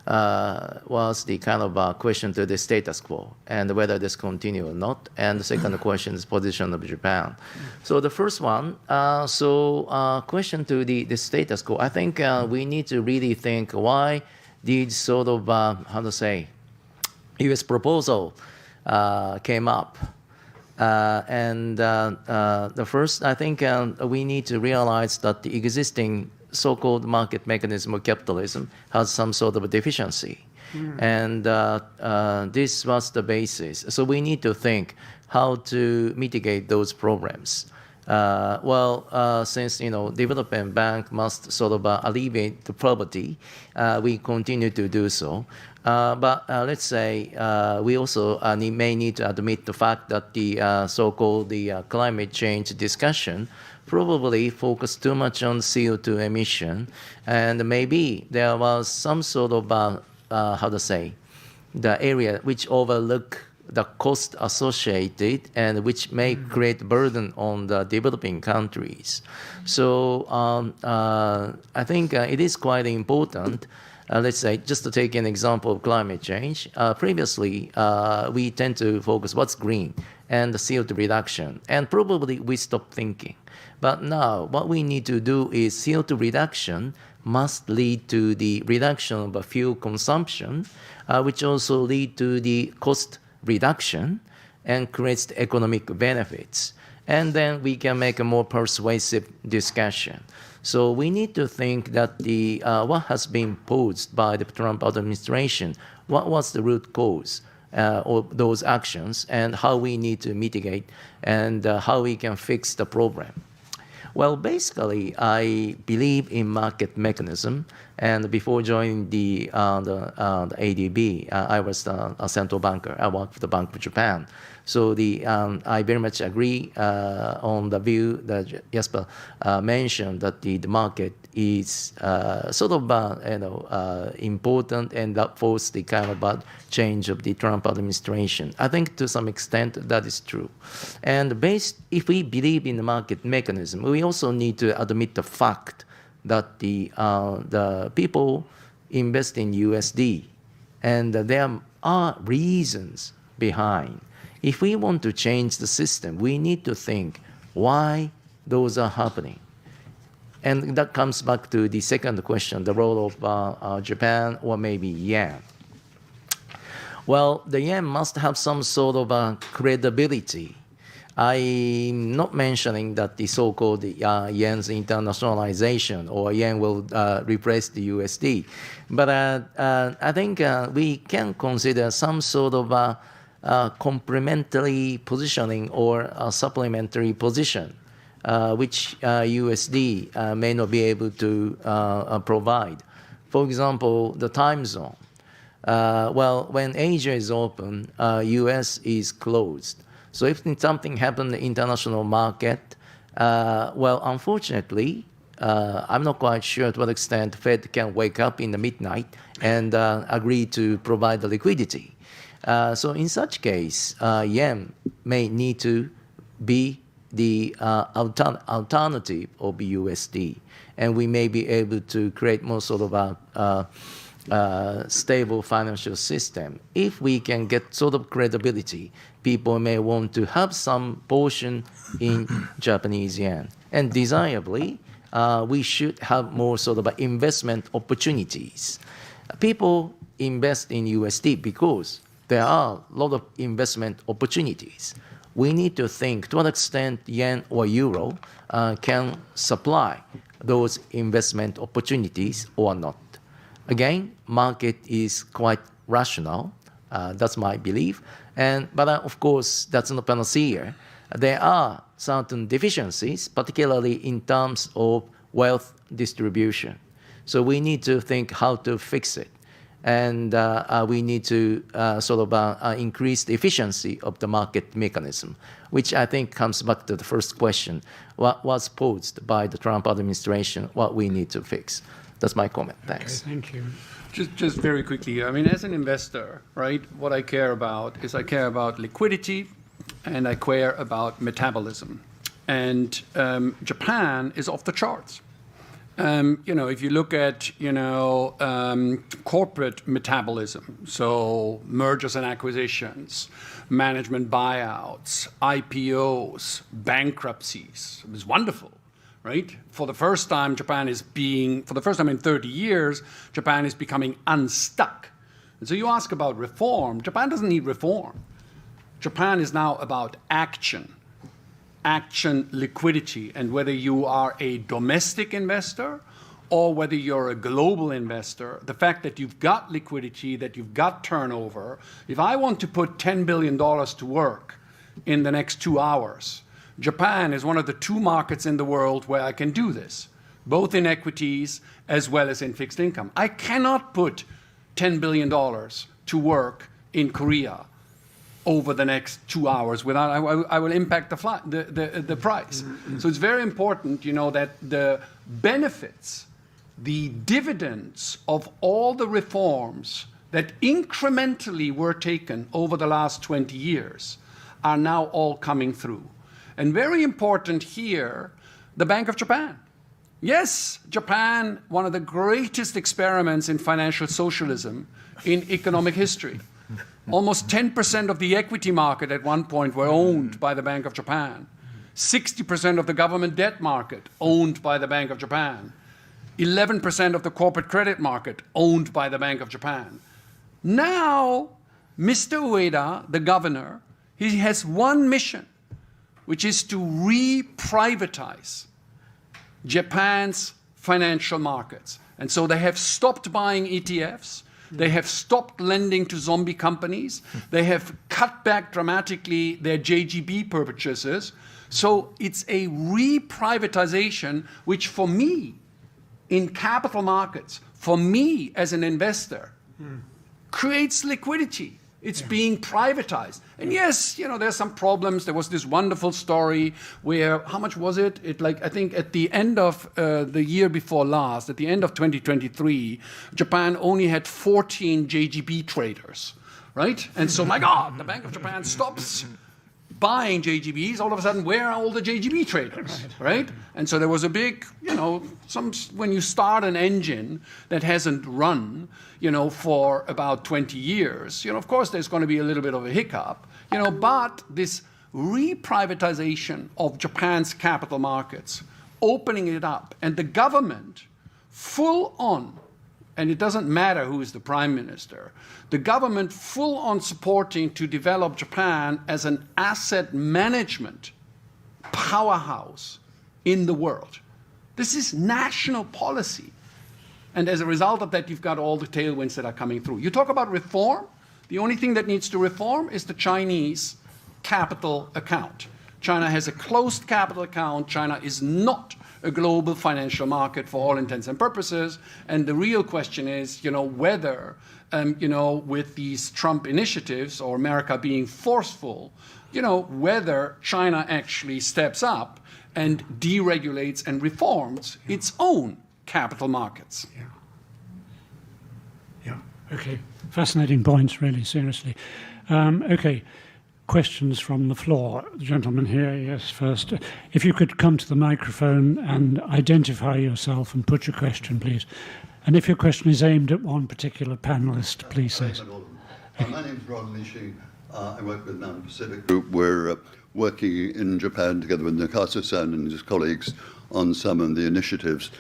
was the kind of question to the status quo and whether this continue or not. And the second question is position of Japan. So the first one, question to the status quo. I think we need to really think why these sort of, U.S. proposal came up. The first, I think we need to realize that the existing so-called market mechanism of capitalism has some sort of a deficiency. And this was the basis. So we need to think how to mitigate those problems. Since development bank must sort of alleviate the poverty, we continue to do so. But let's say we also may need to admit the fact that the so-called climate change discussion probably focused too much on CO2 emission, and maybe there was some sort of the area which overlook the cost associated and which may create burden on the developing countries. So I think it is quite important. Let's say, just to take an example of climate change, previously we tend to focus what's green and the CO2 reduction, and probably we stopped thinking. But now what we need to do is CO2 reduction must lead to the reduction of fuel consumption, which also lead to the cost reduction and creates the economic benefits. And then we can make a more persuasive discussion. So we need to think that the what has been posed by the Trump administration, what was the root cause of those actions, and how we need to mitigate, and how we can fix the problem. Well, basically, I believe in market mechanism. And before joining the ADB, I was a central banker. I worked for the Bank of Japan. So I very much agree on the view that Jesper mentioned, that the market is sort of important, and that forced the kind of change of the Trump administration. I think to some extent that is true. And if we believe in the market mechanism, we also need to admit the fact that the people invest in USD, and there are reasons behind. If we want to change the system, we need to think why those are happening. And that comes back to the second question, the role of Japan or maybe yen. Well, the yen must have some sort of credibility. I'm not mentioning that the so-called yen's internationalization or yen will replace the USD, but I think we can consider some sort of complementary positioning or a supplementary position, which USD may not be able to provide. For example, the time zone. When Asia is open, US is closed. So if something happened in the international market, unfortunately, I'm not quite sure to what extent Fed can wake up in the midnight and agree to provide the liquidity. So in such case, yen may need to be the alternative of USD, and we may be able to create more sort of a stable financial system. If we can get sort of credibility, people may want to have some portion in Japanese yen. And desirably, we should have more sort of investment opportunities. People invest in USD because there are a lot of investment opportunities. We need to think to what extent yen or euro can supply those investment opportunities or not. Again, market is quite rational. That's my belief. But of course, that's not panacea. There are certain deficiencies, particularly in terms of wealth distribution. So we need to think how to fix it. And we need to sort of increase the efficiency of the market mechanism, which I think comes back to the first question, what was posed by the Trump administration, what we need to fix. That's my comment. Thanks. Okay, thank you. Just very quickly, I mean, as an investor, right, what I care about is I care about liquidity and I care about metabolism. And Japan is off the charts. If you look at, corporate metabolism, so mergers and acquisitions, management buyouts, IPOs, bankruptcies, it was wonderful, right? For the first time in 30 years, Japan is becoming unstuck. And so you ask about reform. Japan doesn't need reform. Japan is now about action, liquidity, and whether you are a domestic investor or whether you're a global investor, the fact that you've got liquidity, that you've got turnover. If I want to put $10 billion to work in the next 2 hours, Japan is one of the 2 markets in the world where I can do this, both in equities as well as in fixed income. I cannot put $10 billion to work in Korea over the next 2 hours without I will impact the price. So it's very important, that the benefits, the dividends of all the reforms that incrementally were taken over the last 20 years are now all coming through. And very important here, the Bank of Japan. Yes, Japan, one of the greatest experiments in financial socialism in economic history. Almost 10% of the equity market at one point were owned by the Bank of Japan. 60% of the government debt market owned by the Bank of Japan. 11% of the corporate credit market owned by the Bank of Japan. Now, Mr. Ueda, the governor, he has one mission, which is to re-privatize Japan's financial markets. And so they have stopped buying ETFs. They have stopped lending to zombie companies. They have cut back dramatically their JGB purchases. So it's a re-privatization, which for me, in capital markets, for me as an investor, creates liquidity. It's being privatized. And yes, there's some problems. There was this wonderful story where, how much was it? I think at the end of the year before last, at the end of 2023, Japan only had 14 JGB traders, right? And so, my God, the Bank of Japan stops buying JGBs. All of a sudden, where are all the JGB traders, right? And so there was a big, when you start an engine that hasn't run, for about 20 years, of course there's going to be a little bit of a hiccup, but this re-privatization of Japan's capital markets, opening it up, and the government full on, and it doesn't matter who is the prime minister, the government full on supporting to develop Japan as an asset management powerhouse in the world. This is national policy. And as a result of that, you've got all the tailwinds that are coming through. You talk about reform. The only thing that needs to reform is the Chinese capital account. China has a closed capital account. China is not a global financial market for all intents and purposes. And the real question is, whether, with these Trump initiatives or America being forceful, whether China actually steps up and deregulates and reforms its own capital markets. Yeah. Okay. Fascinating points, really, seriously. Okay. Questions from the floor. The gentleman here, yes, first. If you could come to the microphone and identify yourself and put your question, please. And if your question is aimed at one particular panelist, please say so. My name is Ron Nishi. I work with Mountain Pacific Group. We're working in Japan together with Nakasa-san and his colleagues on some of the initiatives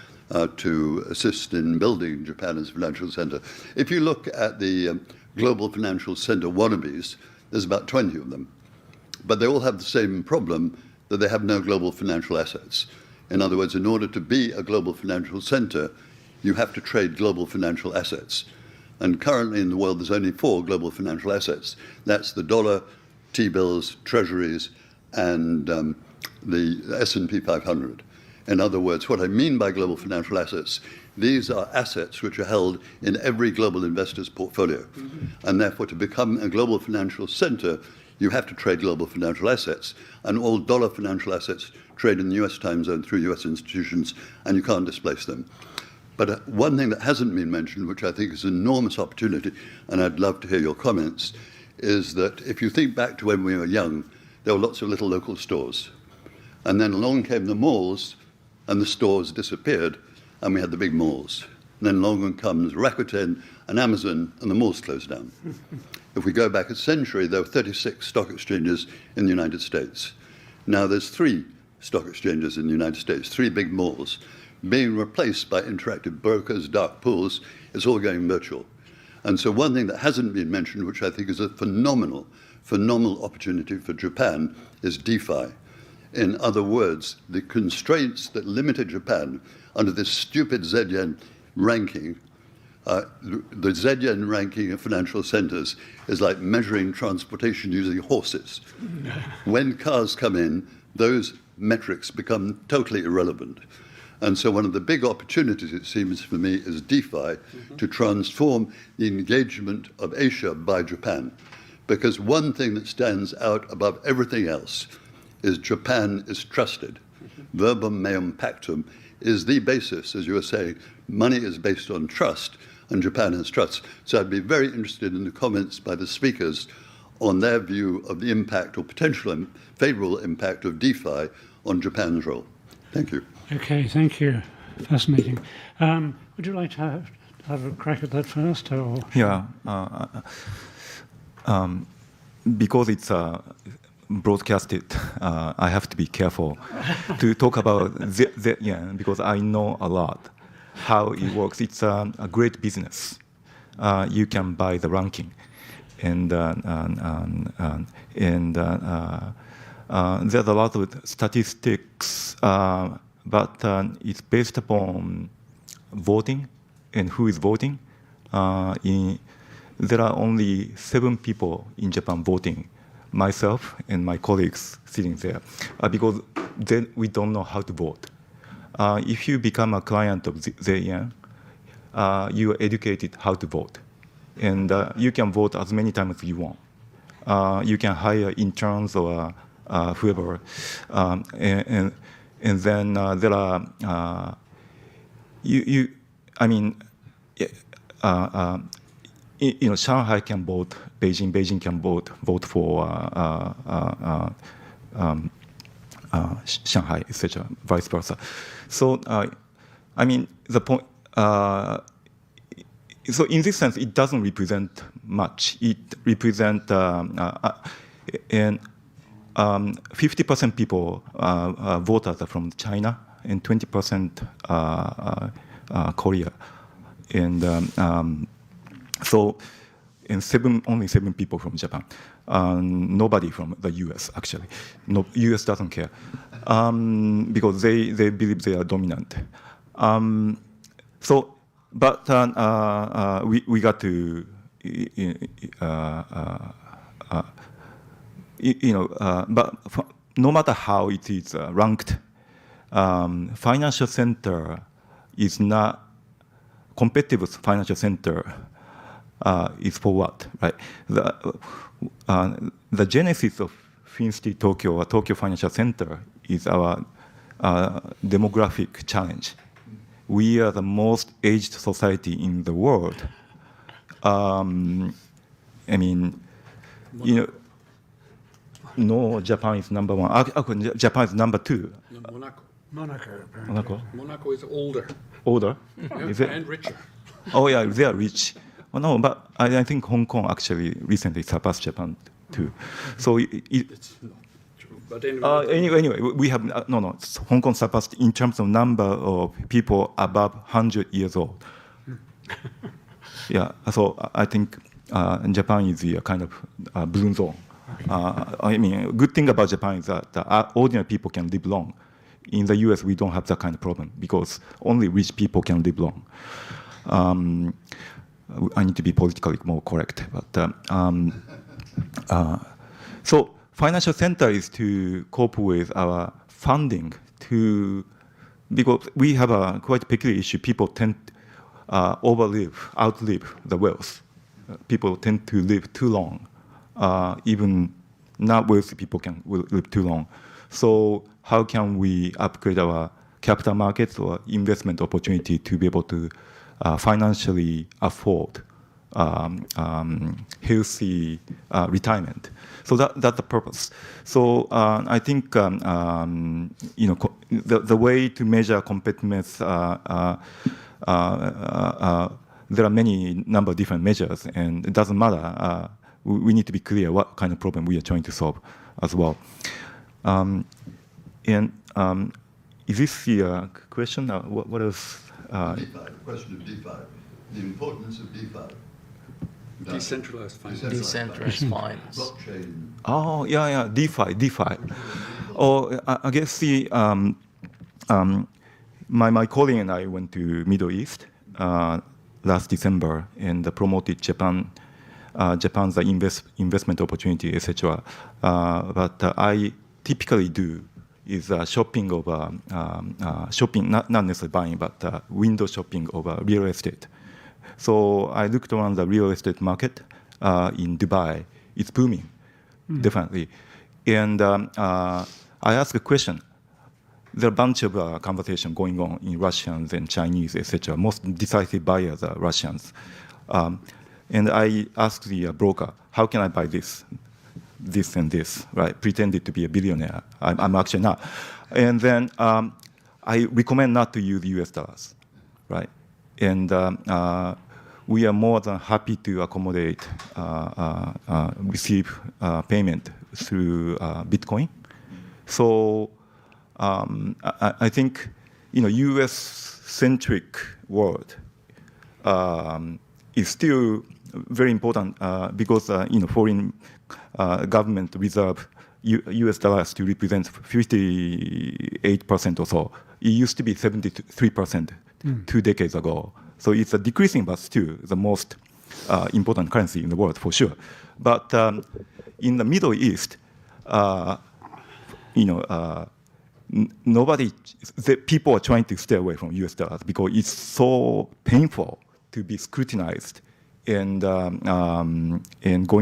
to assist in building Japan as a financial center. If you look at the global financial center wannabes, there's about 20 of them. But they all have the same problem, that they have no global financial assets. In other words, in order to be a global financial center, you have to trade global financial assets. And currently in the world, there's only 4 global financial assets. That's the dollar, T-bills, treasuries, and the S&P 500. In other words, what I mean by global financial assets, these are assets which are held in every global investor's portfolio. And therefore, to become a global financial center, you have to trade global financial assets. And all dollar financial assets trade in the US time zone through US institutions, and you can't displace them. But one thing that hasn't been mentioned, which I think is an enormous opportunity, and I'd love to hear your comments, is that if you think back to when we were young, there were lots of little local stores. And then along came the malls, and the stores disappeared, and we had the big malls. And then along comes Rakuten and Amazon, and the malls closed down. If we go back a century, there were 36 stock exchanges in the United States. Now there's 3 stock exchanges in the United States, 3 big malls, being replaced by interactive brokers, dark pools. It's all going virtual. And so one thing that hasn't been mentioned, which I think is a phenomenal opportunity for Japan, is DeFi. In other words, the constraints that limited Japan under this stupid Z-yen ranking, the Z-yen ranking of financial centers is like measuring transportation using horses. When cars come in, those metrics become totally irrelevant. And so one of the big opportunities, it seems for me, is DeFi to transform the engagement of Asia by Japan. Because one thing that stands out above everything else is Japan is trusted. Verbum meum pactum is the basis, as you were saying. Money is based on trust, and Japan has trust. So I'd be very interested in the comments by the speakers on their view of the impact or potential favorable impact of DeFi on Japan's role. Thank you. Okay, thank you. Fascinating. Would you like to have a crack at that first? Or? Yeah. Because it's broadcasted, I have to be careful to talk about the yen because I know a lot how it works. It's a great business. You can buy the ranking, and there's a lot of statistics, but it's based upon voting and who is voting. There are only 7 people in Japan voting, myself and my colleagues sitting there, because then we don't know how to vote. If you become a client of the yen, you are educated how to vote. And you can vote as many times as you want. You can hire interns or whoever. And then there are, Shanghai can vote, Beijing can vote for Shanghai, etc., vice versa. So, the point. So, in this sense, it doesn't represent much. It represents and 50% people voters are from China and 20% Korea, and so, and only 7 people from Japan. Nobody from the U.S. actually. No, U.S. doesn't care because they believe they are dominant. So, but we got to but no matter how it is ranked, financial center is not competitive financial center. Is for what, right? The genesis of FinCity Tokyo or Tokyo Financial Center is our demographic challenge. We are the most aged society in the world. No, Japan is number 1. Japan is number 2. No, Monaco. Monaco is older. Older? Is it? And richer. Oh yeah, they are rich. Oh, no, but I think Hong Kong actually recently surpassed Japan too. So It's not true. But anyway, we have no. Hong Kong surpassed in terms of number of people above 100 years old. Yeah, so I think Japan is a kind of blue zone. Good thing about Japan is that ordinary people can live long. In the U.S., we don't have that kind of problem because only rich people can live long. I need to be politically more correct, but so financial center is to cope with our funding because we have a quite peculiar issue. People tend outlive the wealth. People tend to live too long. Even not wealthy people will live too long. So how can we upgrade our capital markets or investment opportunity to be able to financially afford healthy retirement? So that's the purpose. So I think the way to measure competitiveness. There are many number of different measures, and it doesn't matter. We need to be clear what kind of problem we are trying to solve as well. Is this the question? What else? DeFi, the question of DeFi, the importance of DeFi. Decentralized finance. Decentralized finance. Blockchain. Oh, yeah, DeFi. Oh, I guess my colleague and I went to Middle East last December and promoted Japan's investment opportunity, etc. But I typically do is shopping of shopping, not necessarily buying, but window shopping of real estate. So I looked around the real estate market in Dubai. It's booming, definitely. And I asked a question. There are a bunch of conversation going on in Russians and Chinese, etc. Most decisive buyers are Russians. And I asked the broker, how can I buy this and this, right? Pretended to be a billionaire. I'm actually not. And then I recommend not to use US dollars, right? And we are more than happy to accommodate, receive payment through Bitcoin. So I think, US-centric world is still very important because, foreign government reserve US dollars to represent 58% or so. It used to be 73% 2 decades ago. So it's a decreasing, but still the most important currency in the world for sure. But in the Middle East, people are trying to stay away from US dollars because it's so painful to be scrutinized and going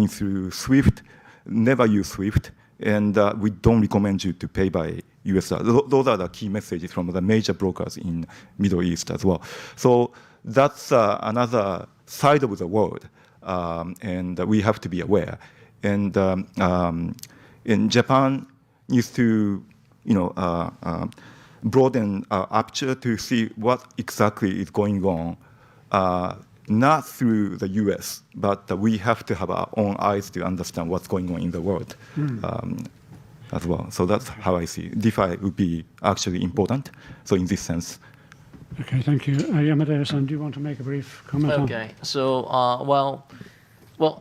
through SWIFT. Never use SWIFT, and we don't recommend you to pay by US dollars. Those are the key messages from the major brokers in Middle East as well. So that's another side of the world, and we have to be aware. And Japan needs to, broaden our aperture to see what exactly is going on, not through the US, but we have to have our own eyes to understand what's going on in the world as well. So that's how I see it. DeFi would be actually important. So in this sense. Okay, thank you. Yamadeo-san, do you want to make a brief comment on? Okay, so, well,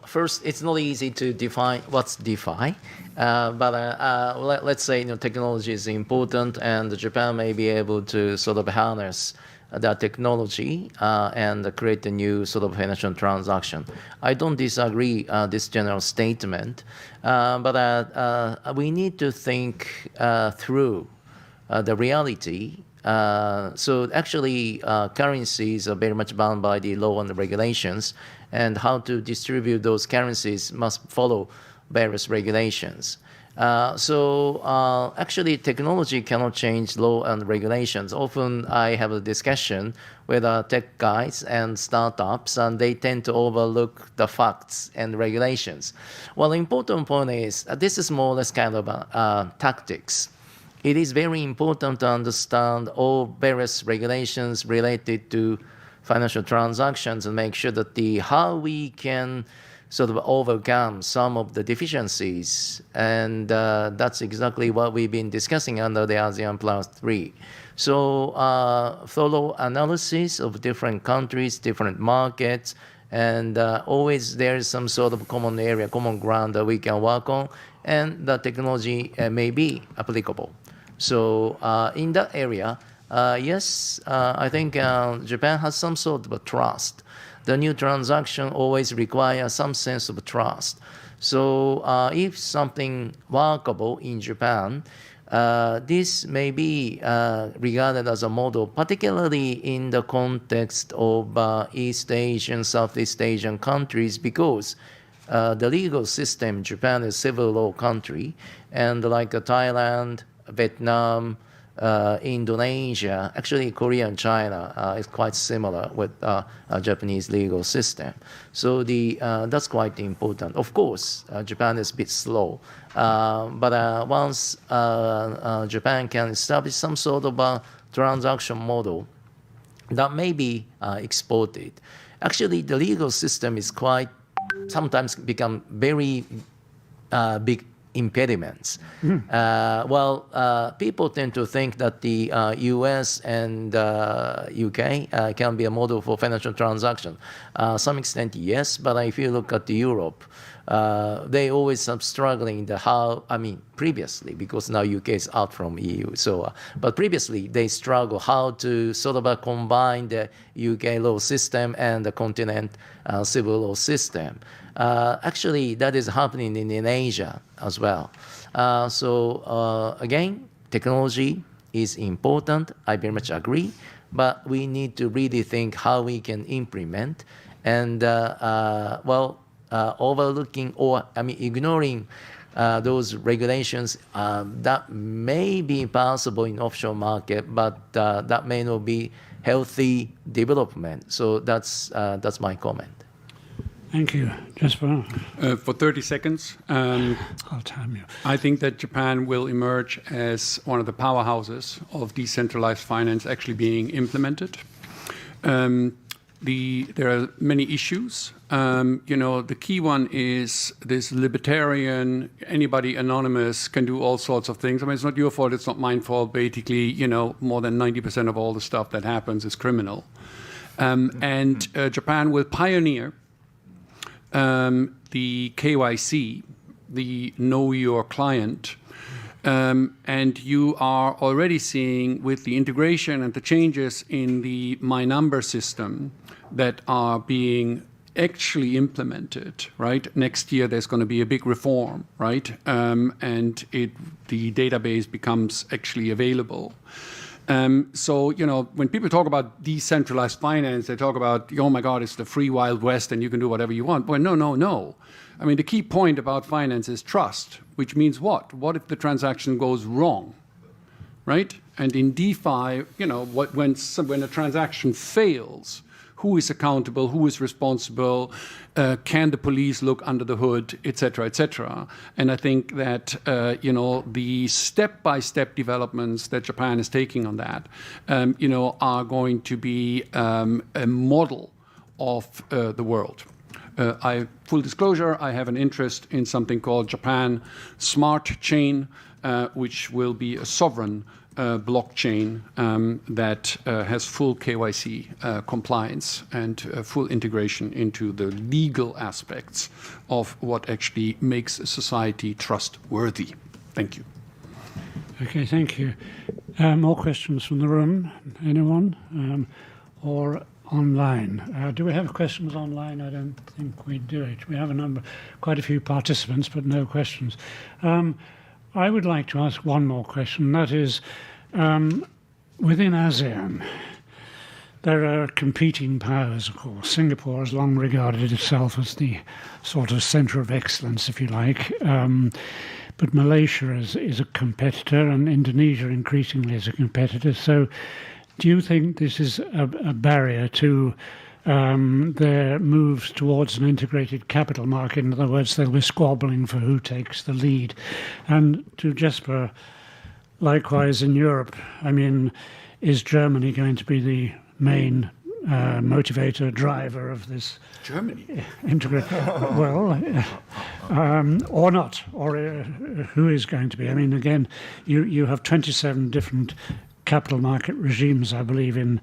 first, it's not easy to define what's DeFi, but let's say technology is important, and Japan may be able to sort of harness that technology and create a new sort of financial transaction. I don't disagree this general statement, but we need to think through the reality. So actually, currencies are very much bound by the law and the regulations, and how to distribute those currencies must follow various regulations. Actually, technology cannot change law and regulations. Often I have a discussion with tech guys and startups, and they tend to overlook the facts and regulations. Well, the important point is this is more or less kind of tactics. It is very important to understand all various regulations related to financial transactions and make sure that how we can sort of overcome some of the deficiencies. And that's exactly what we've been discussing under the ASEAN Plus 3. So thorough analysis of different countries, different markets, and always there's some sort of common area, common ground that we can work on, and the technology may be applicable. So in that area, yes, I think Japan has some sort of a trust. The new transaction always requires some sense of trust. So if something workable in Japan, this may be regarded as a model, particularly in the context of East Asian, Southeast Asian countries, because the legal system in Japan is civil law country, and like Thailand, Vietnam, Indonesia, actually Korea and China is quite similar with Japanese legal system. So that's quite important. Of course, Japan is a bit slow, but once Japan can establish some sort of a transaction model that may be exported, actually the legal system is quite sometimes become very big impediments. People tend to think that the US and UK can be a model for financial transaction. Some extent, yes, but if you look at Europe, they always are struggling previously, because now UK is out from EU. So, but previously they struggle how to sort of combine the UK law system and the continent civil law system. Actually, that is happening in Asia as well. Again, technology is important. I very much agree. But we need to really think how we can implement and, overlooking or, ignoring those regulations that may be possible in offshore market, but that may not be healthy development. So that's my comment. Thank you. Jasper? For 30 seconds, I'll time you. I think that Japan will emerge as one of the powerhouses of decentralized finance actually being implemented. There are many issues. The key one is this libertarian, anybody anonymous can do all sorts of things. It's not your fault, it's not my fault. Basically, more than 90% of all the stuff that happens is criminal. And Japan will pioneer the KYC, the Know Your Client. And you are already seeing with the integration and the changes in the My Number system that are being actually implemented, right? Next year, there's going to be a big reform, right? And the database becomes actually available. So, when people talk about decentralized finance, they talk about, oh my God, it's the free Wild West and you can do whatever you want. Well, no. The key point about finance is trust, which means what? What if the transaction goes wrong, right? And in DeFi, when a transaction fails, who is accountable, who is responsible, can the police look under the hood, et cetera, et cetera. And I think that, the step-by-step developments that Japan is taking on that, are going to be a model of the world. Full disclosure, I have an interest in something called Japan Smart Chain, which will be a sovereign blockchain that has full KYC compliance and full integration into the legal aspects of what actually makes a society trustworthy. Thank you. Okay, thank you. More questions from the room? Anyone? Or online? Do we have questions online? I don't think we do it. We have quite a few participants, but no questions. I would like to ask one more question. That is, within ASEAN, there are competing powers, of course. Singapore has long regarded itself as the sort of center of excellence, if you like. But Malaysia is a competitor, and Indonesia increasingly is a competitor. So do you think this is a barrier to their moves towards an integrated capital market? In other words, they'll be squabbling for who takes the lead. And to Jesper, likewise in Europe, is Germany going to be the main motivator, driver of this? Germany? Or not? Or who is going to be? Again, you have 27 different capital market regimes, I believe, in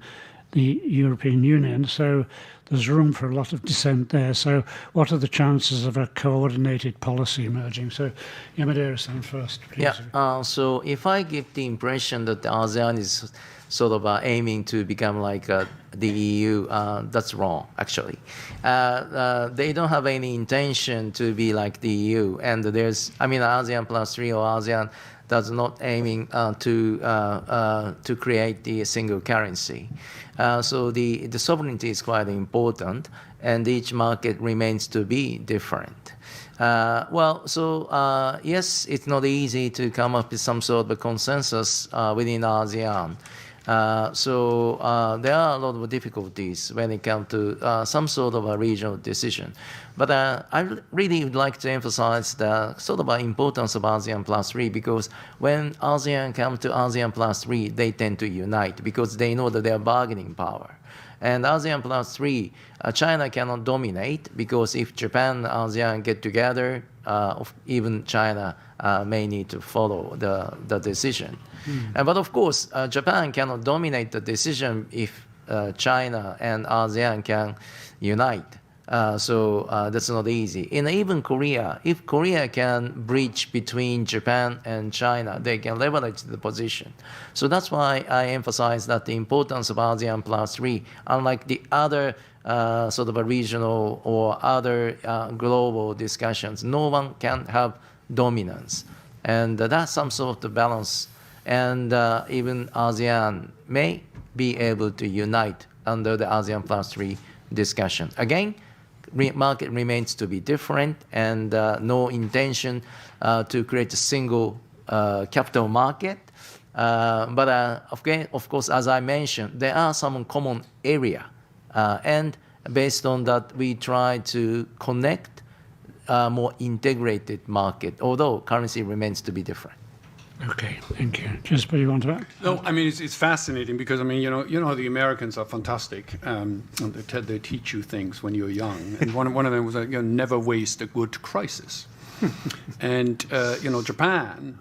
the European Union, so there's room for a lot of dissent there. So what are the chances of a coordinated policy emerging? So Yamadera-san first, please. Yeah, so if I give the impression that the ASEAN is sort of aiming to become like the EU, that's wrong, actually. They don't have any intention to be like the EU, and there's, ASEAN plus 3 or ASEAN does not aiming to create the single currency. So the sovereignty is quite important, and each market remains to be different. Yes, it's not easy to come up with some sort of a consensus within ASEAN. There are a lot of difficulties when it comes to some sort of a regional decision. But I really would like to emphasize the sort of importance of ASEAN plus 3, because when ASEAN comes to ASEAN plus 3, they tend to unite because they know that they are bargaining power. And ASEAN plus 3, China cannot dominate, because if Japan and ASEAN get together, even China may need to follow the decision. But of course, Japan cannot dominate the decision if China and ASEAN can unite. That's not easy. And even Korea, if Korea can bridge between Japan and China, they can leverage the position. So that's why I emphasize that the importance of ASEAN plus 3, unlike the other sort of a regional or other global discussions, no one can have dominance. And that's some sort of balance and even ASEAN may be able to unite under the ASEAN Plus 3 discussion. Again, market remains to be different, and no intention to create a single capital market. But of course, as I mentioned, there are some common area, and based on that, we try to connect more integrated market, although currency remains to be different. Okay, thank you. Just what you want to add? No, I mean, it's fascinating because, I mean, you know the Americans are fantastic. And they teach you things when you're young. And one of them was, never waste a good crisis. And, Japan,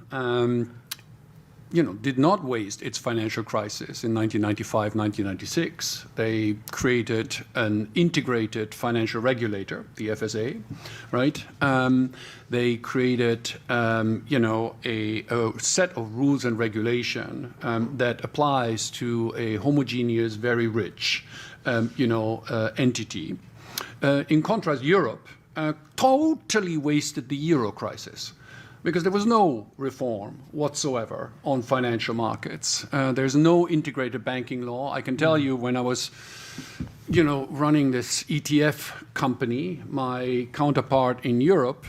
did not waste its financial crisis in 1995, 1996. They created an integrated financial regulator, the FSA, right? They created, a set of rules and regulation that applies to a homogeneous, very rich, entity. In contrast, Europe totally wasted the euro crisis, because there was no reform whatsoever on financial markets. There's no integrated banking law. I can tell you, when I was, running this ETF company, my counterpart in Europe,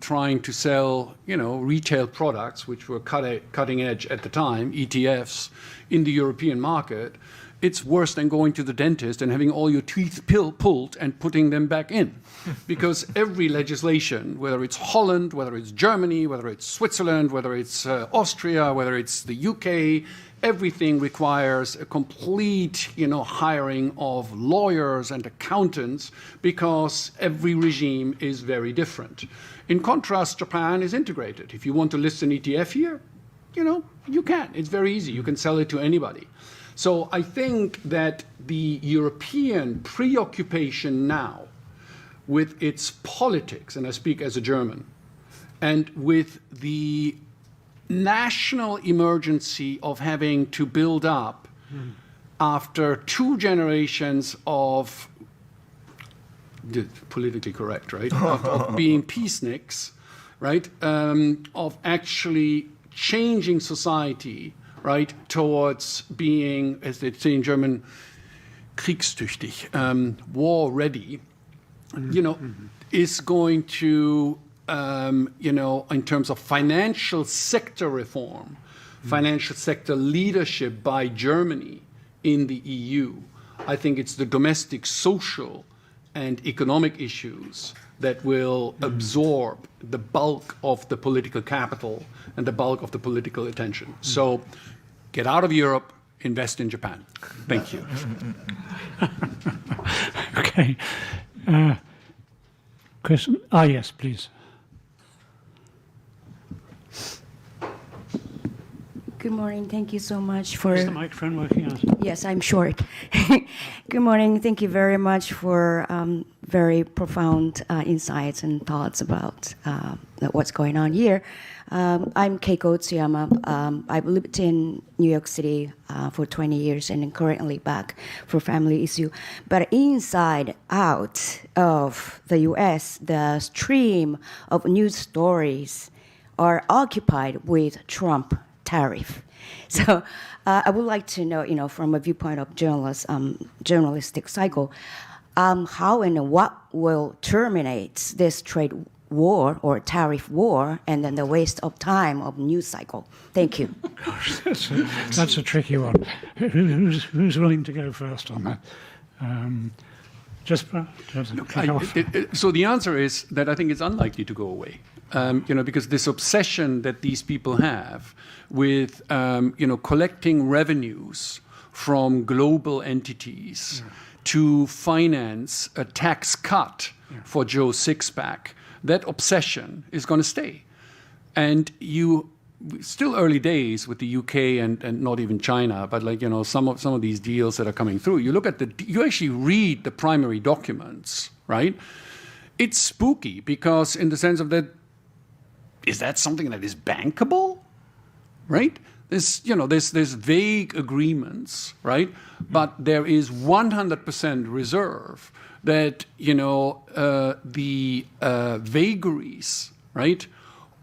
trying to sell, retail products, which were cutting edge at the time, ETFs, in the European market, it's worse than going to the dentist and having all your teeth pulled and putting them back in. Because every legislation, whether it's Holland, whether it's Germany, whether it's Switzerland, whether it's Austria, whether it's the UK, everything requires a complete, hiring of lawyers and accountants, because every regime is very different. In contrast, Japan is integrated. If you want to list an ETF here, you can. It's very easy. You can sell it to anybody. So I think that the European preoccupation now with its politics, and I speak as a German, and with the national emergency of having to build up after 2 generations of, politically correct, right, of being peaceniks, right, of actually changing society, right, towards being, as they say in German, kriegstüchtig, war ready, is going to, in terms of financial sector reform, financial sector leadership by Germany in the EU, I think it's the domestic social and economic issues that will absorb the bulk of the political capital and the bulk of the political attention. So get out of Europe, invest in Japan. Thank you. Okay. Question? Yes, please. Good morning. Thank you so much for... Is the microphone working out? Yes, I'm short. Good morning. Thank you very much for very profound insights and thoughts about what's going on here. I'm Keiko Tsuyama. I've lived in New York City for 20 years and I'm currently back for family issue. But inside out of the US, the stream of news stories are occupied with Trump tariff. So I would like to know, from a viewpoint of journalistic cycle, how and what will terminate this trade war or tariff war, and then the waste of time of news cycle. Thank you. Gosh, that's a tricky one. Who's willing to go first on that? So the answer is that I think it's unlikely to go away. Because this obsession that these people have with, collecting revenues from global entities to finance a tax cut for Joe Sixpack, that obsession is going to stay. And still early days with the UK and not even China, but some of these deals that are coming through. You look at you actually read the primary documents, right? It's spooky because in the sense of that, is that something that is bankable, right? There's vague agreements, right? But there is 100% reserve that, the vagaries, right,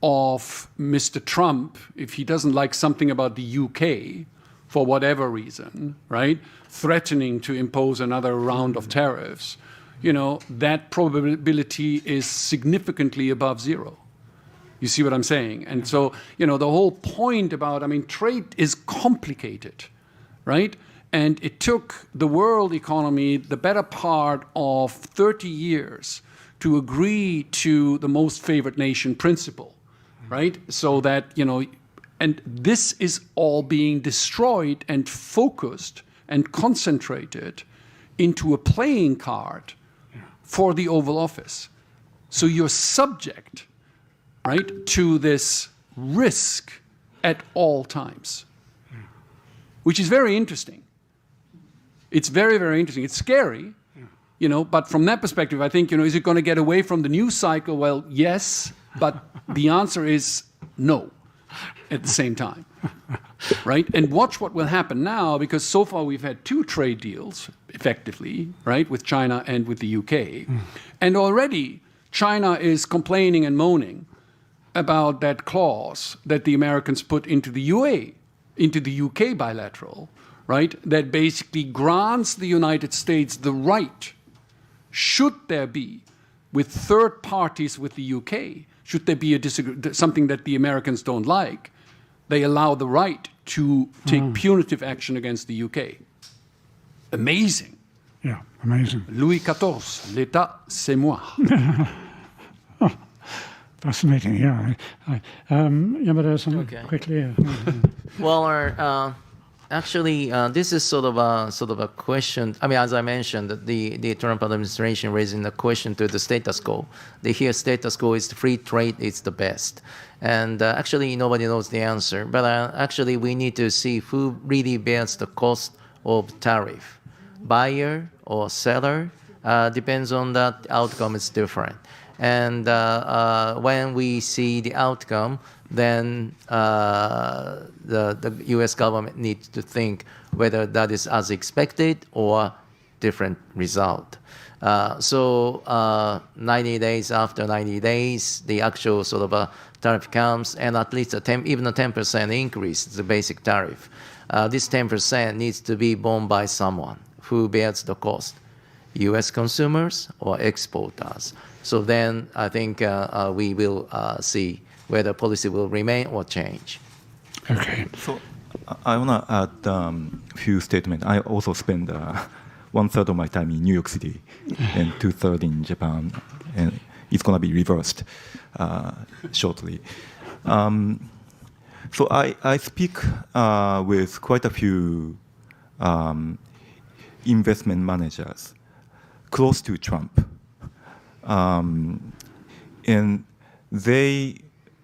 of Mr. Trump, if he doesn't like something about the UK, for whatever reason, right, threatening to impose another round of tariffs, that probability is significantly above zero. You see what I'm saying? And so, the whole point about, trade is complicated, right? And it took the world economy the better part of 30 years to agree to the most favored nation principle, right? So that, and this is all being destroyed and focused and concentrated into a playing card for the Oval Office. So you're subject, right, to this risk at all times, which is very interesting. It's very, very interesting. It's scary, but from that perspective, I think, is it going to get away from the news cycle? Well, yes, but the answer is no at the same time, right? And watch what will happen now, because so far we've had 2 trade deals, effectively, right, with China and with the UK. And already China is complaining and moaning about that clause that the Americans put into the UK bilateral, right, that basically grants the United States the right, should there be, with third parties with the UK, should there be something that the Americans don't like, they allow the right to take punitive action against the UK. Amazing. Yeah, amazing. Louis XIV, l'État, c'est moi. Fascinating, yeah. Yamada, something quickly. Well, actually, this is sort of a question. As I mentioned, the Trump administration raising the question to the status quo. They hear status quo is free trade, it's the best. And actually, nobody knows the answer. But actually, we need to see who really bears the cost of tariff. Buyer or seller, depends on that outcome is different. And when we see the outcome, then the U.S. government needs to think whether that is as expected or different result. So 90 days after 90 days, the actual sort of a tariff comes, and at least even a 10% increase, the basic tariff. This 10% needs to be borne by someone. Who bears the cost? U.S. consumers or exporters? So then I think we will see whether policy will remain or change. Okay. So I want to add a few statements. I also spend 1/3 of my time in New York City and 2/3 in Japan, and it's going to be reversed shortly. So I speak with quite a few investment managers close to Trump. And they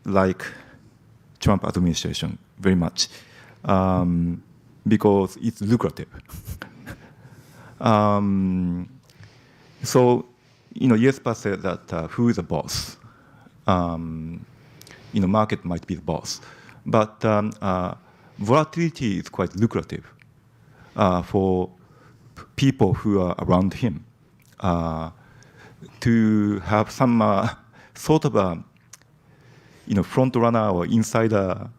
like Trump administration very much because it's lucrative. So, Jesper said that who is the boss? Market might be the boss. But volatility is quite lucrative for people who are around him. To have some sort of a front runner or insider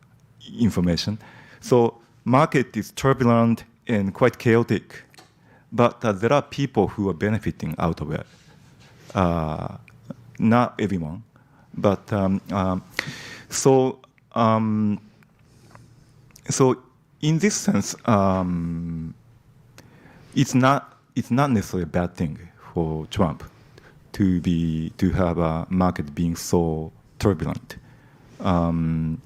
information. So market is turbulent and quite chaotic, but there are people who are benefiting out of it. Not everyone, but so in this sense, it's not necessarily a bad thing for Trump to have a market being so turbulent. You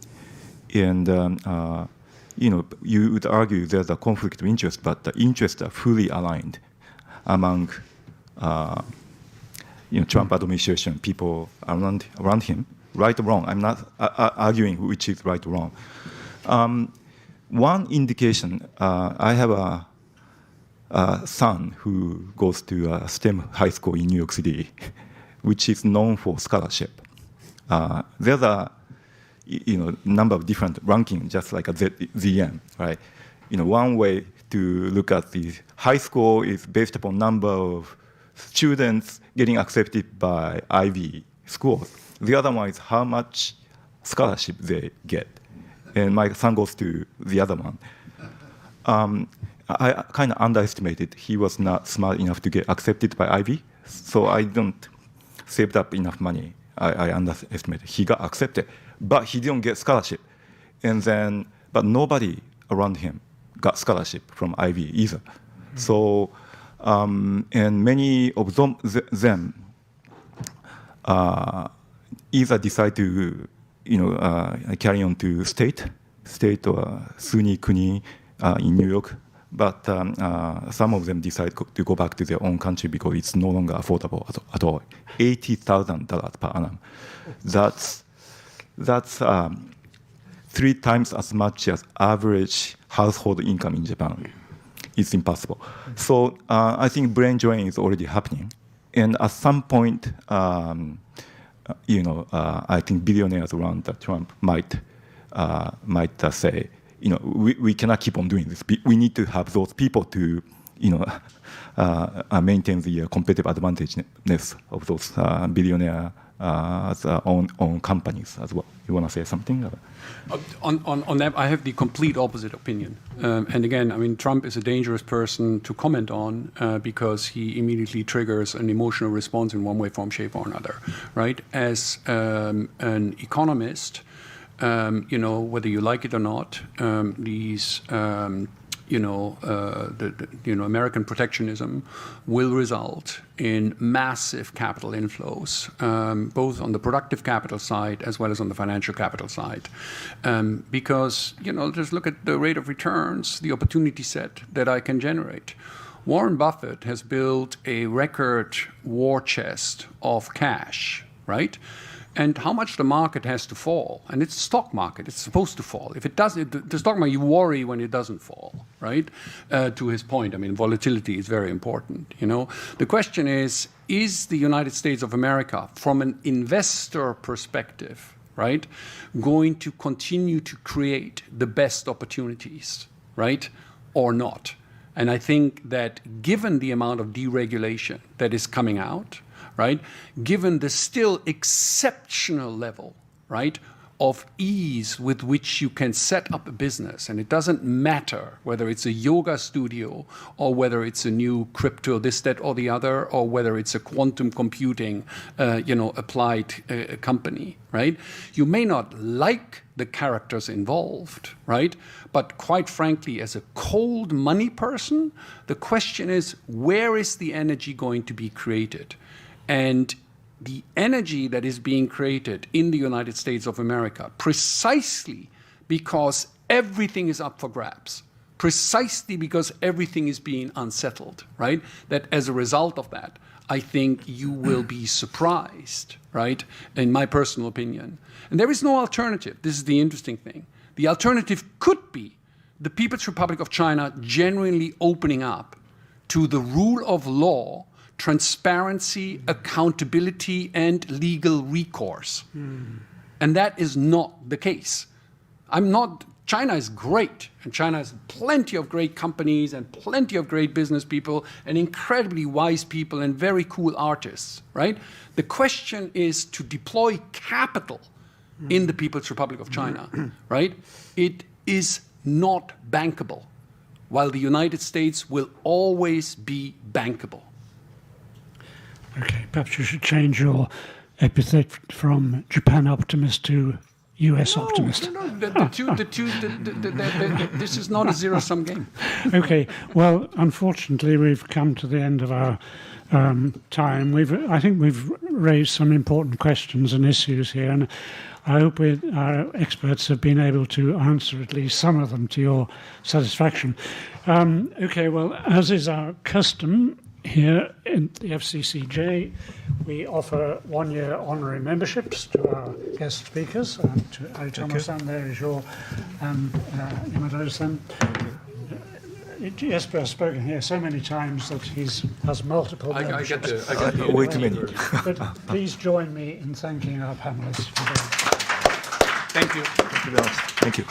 would argue there's a conflict of interest, but the interests are fully aligned among Trump administration people around him, right or wrong. I'm not arguing which is right or wrong. One indication, I have a son who goes to a STEM high school in New York City, which is known for scholarship. There's a number of different rankings, just like a ZM, right? One way to look at the high school is based upon number of students getting accepted by Ivy schools. The other one is how much scholarship they get, and my son goes to the other one. I kind of underestimated he was not smart enough to get accepted by Ivy, so I don't saved up enough money. I underestimated. He got accepted, but he didn't get scholarship, and then but nobody around him got scholarship from Ivy either. So and many of them either decide to carry on to state or SUNY CUNY in New York, but some of them decide to go back to their own country because it's no longer affordable at all. $80,000 per annum. That's 3 times as much as average household income in Japan. It's impossible. So I think brain drain is already happening, and at some point, I think billionaires around Trump might say, we cannot keep on doing this. We need to have those people to, maintain the competitive advantageness of those billionaires' own companies as well. You want to say something? On that, I have the complete opposite opinion. And again, I mean, Trump is a dangerous person to comment on because he immediately triggers an emotional response in one way, form, shape, or another, right? As an economist, whether you like it or not, these, American protectionism will result in massive capital inflows, both on the productive capital side as well as on the financial capital side. Because, just look at the rate of returns, the opportunity set that I can generate. Warren Buffett has built a record war chest of cash, right? And how much the market has to fall. And it's a stock market, it's supposed to fall. If it doesn't, the stock market, you worry when it doesn't fall, right? To his point, I mean, volatility is very important, The question is the United States of America, from an investor perspective, right, going to continue to create the best opportunities, right, or not? And I think that given the amount of deregulation that is coming out, right, given the still exceptional level, right, of ease with which you can set up a business, and it doesn't matter whether it's a yoga studio or whether it's a new crypto, this, that, or the other, or whether it's a quantum computing, applied company, right? You may not like the characters involved, right? But quite frankly, as a cold money person, the question is, where is the energy going to be created? And the energy that is being created in the United States of America, precisely because everything is up for grabs, precisely because everything is being unsettled, right? That as a result of that, I think you will be surprised, right? In my personal opinion. And there is no alternative. This is the interesting thing. The alternative could be the People's Republic of China genuinely opening up to the rule of law, transparency, accountability, and legal recourse. And that is not the case. China is great, and China has plenty of great companies and plenty of great business people and incredibly wise people and very cool artists, right? The question is to deploy capital in the People's Republic of China, right? It is not bankable, while the United States will always be bankable. Okay, perhaps you should change your epithet from Japan optimist to US optimist. No, this is not a zero-sum game. Okay, well, unfortunately, we've come to the end of our time. I think we've raised some important questions and issues here, and I hope our experts have been able to answer at least some of them to your satisfaction. Okay, well, as is our custom, here in the FCCJ, we offer 1-year honorary memberships to our guest speakers. To Aritama-san, there is your, and Yamada-san. Jesper has spoken here so many times that he has multiple memberships. I get way too many. But please join me in thanking our panelists. Thank you. Thank you very much. Thank you.